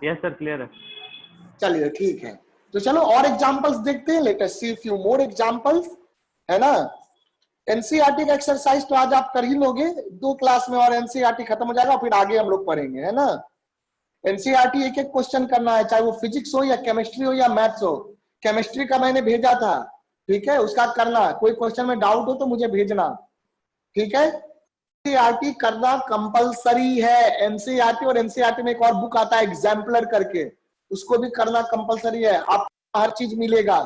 यस सर क्लियर है। चलिए ठीक है। तो चलो और एग्जांपल्स देखते हैं, let us see few more examples, है ना। एनसीईआरटी का एक्सरसाइज तो आज आप कर ही लोगे 2 क्लास में, और एनसीईआरटी खत्म हो जाएगा, फिर आगे हम लोग पढ़ेंगे, है ना। एनसीईआरटी एक एक क्वेश्चन करना है, चाहे वो फिजिक्स हो या केमिस्ट्री हो या मैथ्स हो। केमिस्ट्री का मैंने भेजा था, ठीक है, उसका करना। कोई क्वेश्चन में डाउट हो तो मुझे भेजना, ठीक है। एनसीईआरटी करना कंपलसरी है, एनसीईआरटी। और एनसीईआरटी में एक और बुक आता है एग्जाम्पलर करके, उसको भी करना कंपलसरी है। आपको हर चीज मिलेगा,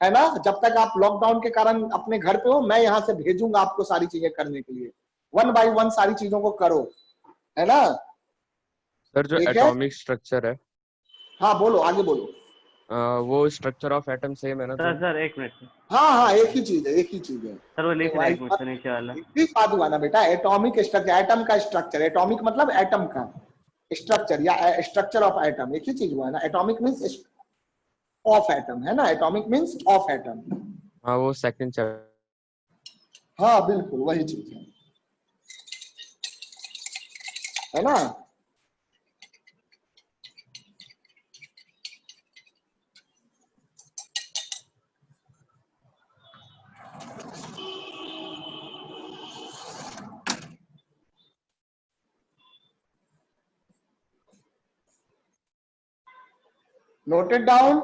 है ना। जब तक आप लॉकडाउन के कारण अपने घर पे हो, मैं यहाँ से भेजूंगा आपको सारी चीजें करने के लिए। 1 बाय 1 सारी चीजों को करो, है ना। सर जो ठीक है, एटॉमिक स्ट्रक्चर है, हाँ बोलो, आगे बोलो। वो स्ट्रक्चर ऑफ एटम सेम है ना? सर तो सर एक मिनट हाँ हाँ, एक ही चीज है, एक ही चीज है। सर, वो लिख रहे हैं एक मिनट से नीचे वाला। बात हुआ ना बेटा, एटॉमिक स्ट्रक्चर, एटम का स्ट्रक्चर। एटॉमिक मतलब एटम का स्ट्रक्चर या स्ट्रक्चर ऑफ एटम, एक ही चीज हुआ है ना। एटॉमिक मींस ऑफ एटम, है ना। Atomic means of atom. हाँ वो सेकंड चैप्टर। हाँ बिल्कुल वही चीज है ना। Note it down.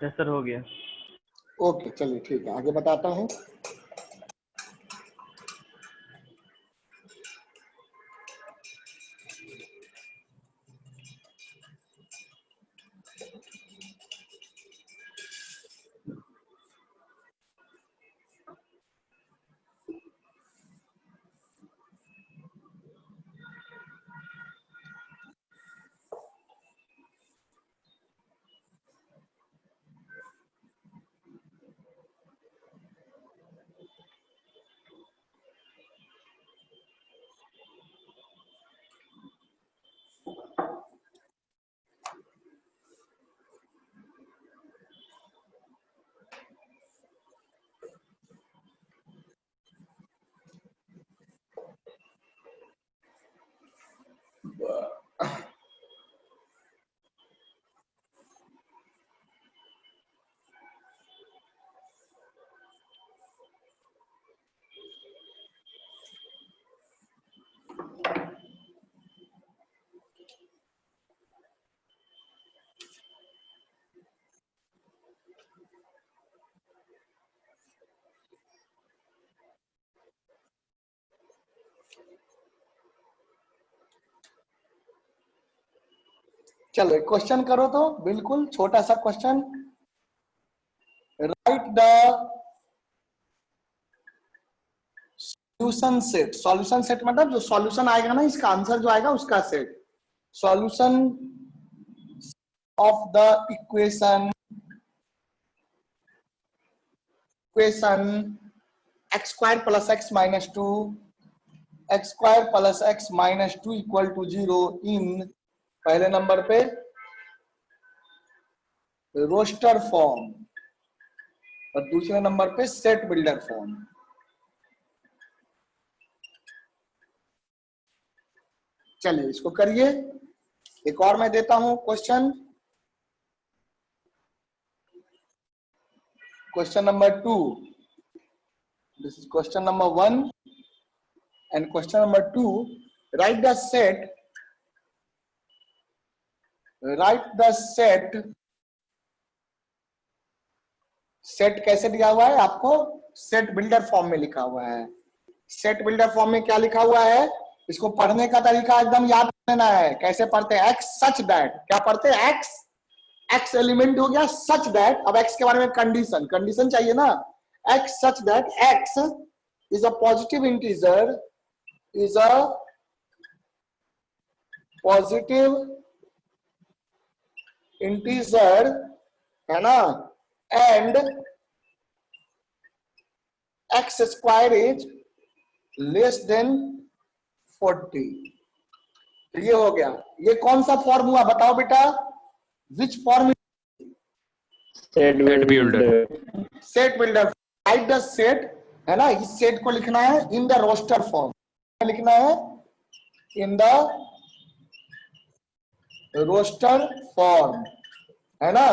Yes sir हो गया। ओके चलिए ठीक है, आगे बताता हूँ। चलो एक क्वेश्चन करो तो, बिल्कुल छोटा सा question. Right the solution set. Solution set मतलब जो सॉल्यूशन आएगा ना, इसका आंसर जो आएगा उसका set. Solution of the equation x square plus x minus 2, x square plus x minus 2 equal to 0 in, पहले नंबर पे रोस्टर फॉर्म, और दूसरे नंबर पे सेट बिल्डर फॉर्म। चलिए इसको करिए। एक और मैं देता हूं question, question number 2। This is question number 1 and question number 2. Write the set right the set, set कैसे दिया हुआ है आपको, सेट बिल्डर फॉर्म में लिखा हुआ है। सेट बिल्डर फॉर्म में क्या लिखा हुआ है, इसको पढ़ने का तरीका एकदम याद लेना है। कैसे पढ़ते हैं, एक्स सच दैट, क्या पढ़ते हैं, एक्स, एक्स एलिमेंट हो गया सच दैट। अब एक्स के बारे में कंडीशन, कंडीशन चाहिए ना, x such that x is a positive integer, is a positive integer, है ना, and x square is less than 40। ये हो गया। ये कौन सा फॉर्म हुआ बताओ बेटा, which form, set builder. Set builder. Right the set, है ना, इस सेट को लिखना है इन द रोस्टर फॉर्म, लिखना है इन द रोस्टर फॉर्म, है ना।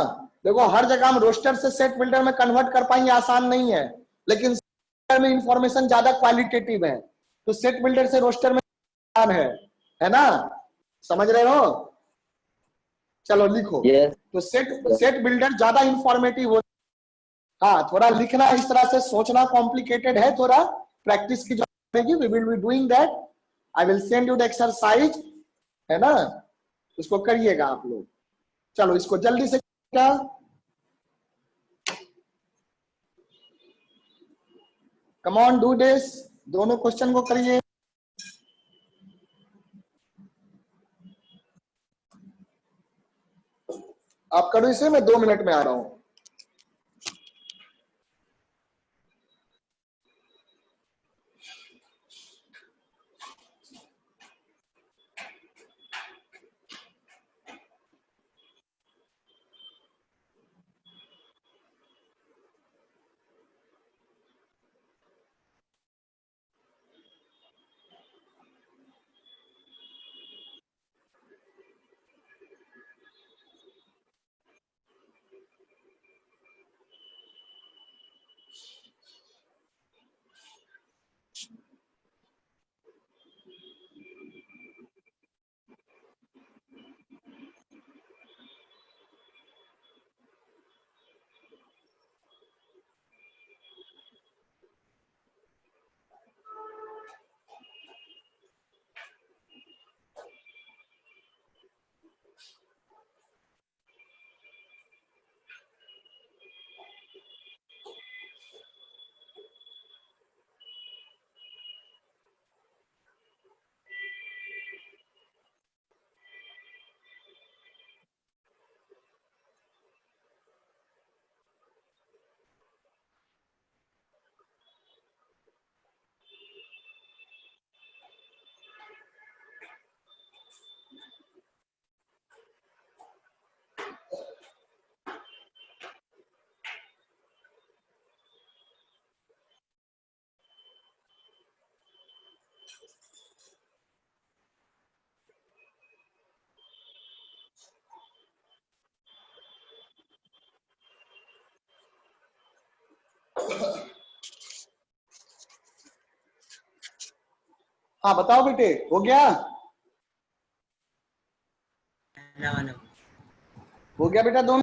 देखो हर जगह हम रोस्टर से सेट बिल्डर में कन्वर्ट कर पाएंगे, आसान नहीं है, लेकिन में इंफॉर्मेशन ज्यादा क्वालिटेटिव है, तो सेट बिल्डर से रोस्टर में है ना, समझ रहे हो। चलो लिखो। Yes. तो सेट बिल्डर ज्यादा इंफॉर्मेटिव हो। हाँ, थोड़ा लिखना इस तरह से, सोचना कॉम्प्लिकेटेड है, थोड़ा प्रैक्टिस की जरूरत है। We will be doing that, I will send you the exercise, है ना, इसको करिएगा आप लोग। चलो इसको जल्दी से क्या, कम ऑन डू दिस, दोनों क्वेश्चन को करिए। आप करो इसे, मैं 2 मिनट में आ रहा हूं। हाँ बताओ बेटे, हो गया, हो गया बेटा दोनों।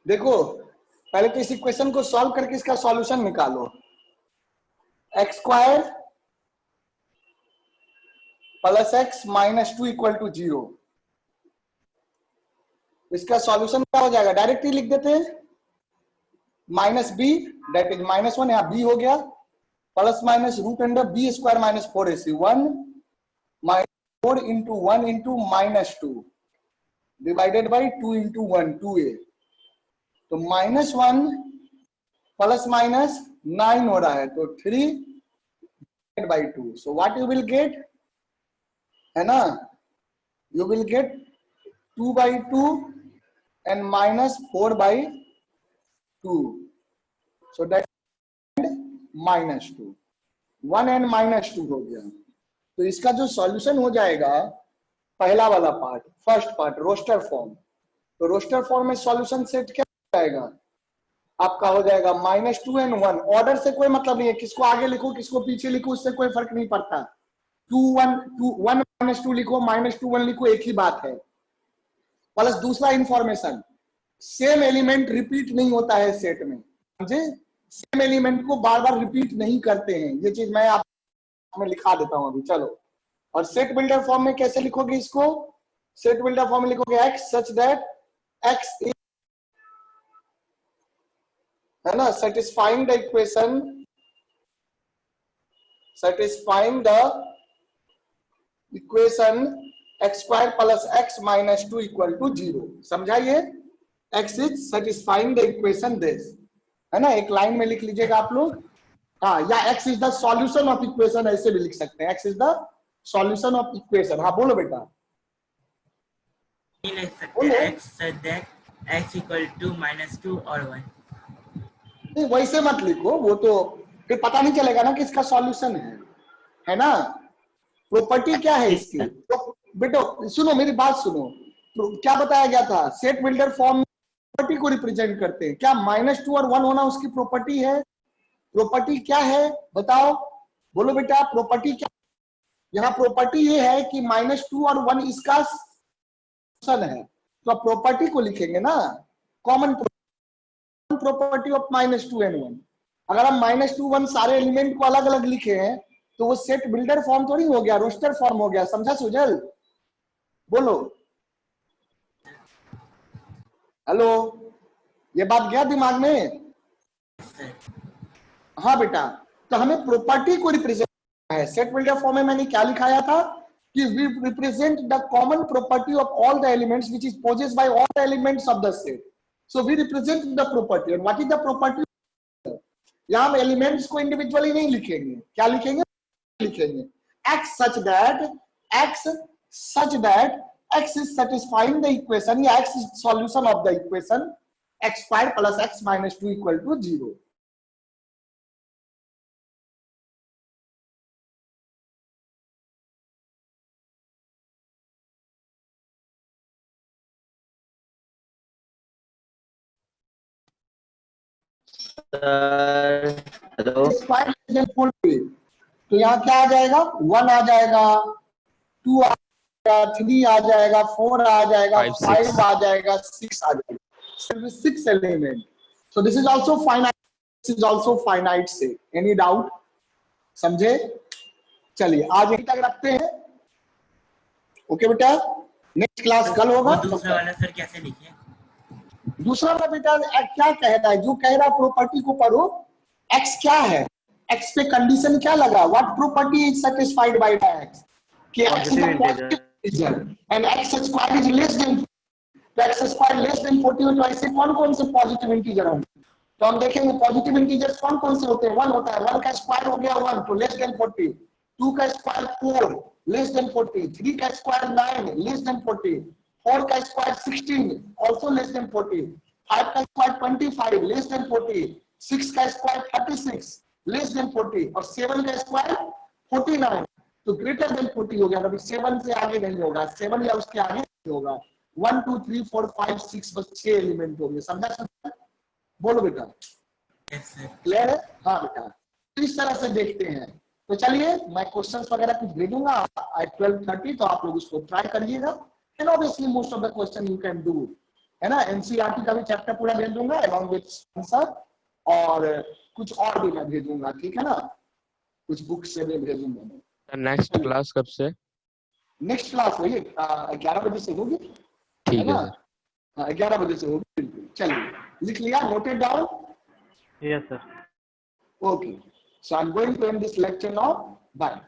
देखो पहले तो इस इक्वेशन को सॉल्व करके इसका सॉल्यूशन निकालो। X square plus x minus 2 equal to 0। इसका सॉल्यूशन क्या हो जाएगा, डायरेक्टली लिख देते हैं, माइनस बी दैट इज -1, यहां बी हो गया, plus minus root under B square minus 4ac, 1 minus 4 into 1 into -2 divided by 2 into 1, 2a। तो -1 प्लस माइनस 9 हो रहा है, तो 3 by 2। So what you will get, है ना, you will get 2 by 2 and minus 4 by 2. So that -2, 1 and -2 हो गया। तो इसका जो सॉल्यूशन हो जाएगा, पहला वाला part, first part roster form, तो रोस्टर फॉर्म में सॉल्यूशन सेट क्या हो जाएगा आपका, हो जाएगा -2 and 1। ऑर्डर से कोई मतलब नहीं है, किसको आगे लिखो किसको पीछे लिखो, उससे कोई फर्क नहीं पड़ता, 1 -2 लिखो, -2 1 लिखो, एक ही बात है। प्लस दूसरा इंफॉर्मेशन, सेम एलिमेंट रिपीट नहीं होता है सेट में, समझे? सेम एलिमेंट को बार बार रिपीट नहीं करते हैं, ये चीज मैं आप में लिखा देता हूं अभी। चलो, और सेट बिल्डर फॉर्म में कैसे लिखोगे इसको? सेट बिल्डर फॉर्म में लिखोगे x such that x is, है ना, satisfying the equation, x square plus x minus 2 equal to 0। समझा ये? x is satisfying the equation this, है ना, एक लाइन में लिख लीजिएगा आप लोग। हाँ, या x is the solution of equation ऐसे भी लिख सकते हैं, x is the solution of equation। हाँ बोलो बेटा। नहीं लिख सकते x such that x equal to -2 और 1। नहीं, वैसे मत लिखो, वो तो फिर पता नहीं चलेगा ना कि इसका सॉल्यूशन है ना। प्रॉपर्टी क्या है इसकी? तो बेटो सुनो, मेरी बात सुनो, तो क्या बताया गया था? सेट बिल्डर फॉर्म प्रॉपर्टी को रिप्रेजेंट करते हैं। क्या -2 और 1 होना उसकी प्रॉपर्टी है? प्रॉपर्टी क्या है बताओ, बोलो बेटा, प्रॉपर्टी क्या? यहाँ प्रॉपर्टी ये है कि -2 और 1 इसका सॉल्यूशन है, तो आप प्रॉपर्टी को लिखेंगे ना, कॉमन प्रॉपर्टी ऑफ -2 and 1। अगर हम -2 1 सारे एलिमेंट को अलग अलग लिखे हैं तो वो सेट बिल्डर फॉर्म थोड़ी हो गया, रोस्टर फॉर्म हो गया। समझा सुजल? बोलो हेलो, ये बात गया दिमाग में? हाँ बेटा, तो हमें प्रॉपर्टी को रिप्रेजेंट करना है। सेट बिल्डर फॉर्म में मैंने क्या लिखाया था कि we represent the common property of all the elements which is possessed by all the elements of the set. So we represent the property. And what is the property? यहां हम elements को individually नहीं लिखेंगे, क्या लिखेंगे? लिखेंगे x such that x is satisfying the equation, या x is solution of the equation x square plus x minus 2 equal to 0। Hello तो यहाँ क्या आ जाएगा? 1 आ जाएगा, 2 आ जाएगा, 3 आ जाएगा, 4 आ जाएगा, 5 आ जाएगा, 6 आ जाएगा। 6 element. So this is also finite, this is also finite set। Any doubt? समझे? चलिए आज यहीं तक रखते हैं। ओके बेटा, नेक्स्ट क्लास कल होगा। दूसरा वाला सर कैसे लिखे? दूसरा वाला बेटा क्या कहता है? जो कह रहा प्रॉपर्टी को पढ़ो। x क्या है? x पे कंडीशन क्या लगा? What property is satisfied by x? कि x is a positive integer and x square is less than, तो x स्क्वायर लेस देन 40 तो ऐसे कौन कौन से पॉजिटिव इंटीजर होंगे? तो हम देखेंगे पॉजिटिव इंटीजर्स कौन कौन से होते हैं। 1 होता है, 1 का स्क्वायर हो गया 1 तो लेस देन 40, 2 का स्क्वायर 4 लेस देन 40, 3 का स्क्वायर 9 लेस देन 40, 4 का स्क्वायर 16 आल्सो लेस देन 40, 5 का स्क्वायर 25 लेस देन 40, 6 का स्क्वायर 36 लेस देन 40 और 7 का स्क्वायर 49 तो ग्रेटर देन 40 हो गया। अभी 7 से आगे नहीं होगा, 7 या उसके आगे नहीं होगा। 1 2 3 4 5 6 बस 6 एलिमेंट हो गए। समझा? बोलो बेटा, क्लियर है? हाँ बेटा, तो इस तरह से देखते हैं। तो चलिए मैं क्वेश्चंस वगैरह कुछ भेजूंगा एट 12:30, तो आप लोग उसको ट्राई करिएगा। And obviously most of the question you can do, है ना। एनसीईआरटी का भी चैप्टर पूरा भेज दूंगा अलॉन्ग विद आंसर, और कुछ और भी मैं भेजूंगा, ठीक है ना, कुछ बुक से भी भेजूंगा। नेक्स्ट क्लास कब से? नेक्स्ट क्लास वही 11 बजे से होगी, ठीक है ना? 11 बजे से होगी, बिल्कुल। चलिए लिख लिया, noted down? Yes sir. Okay, so I'm going to end this lecture now. Bye.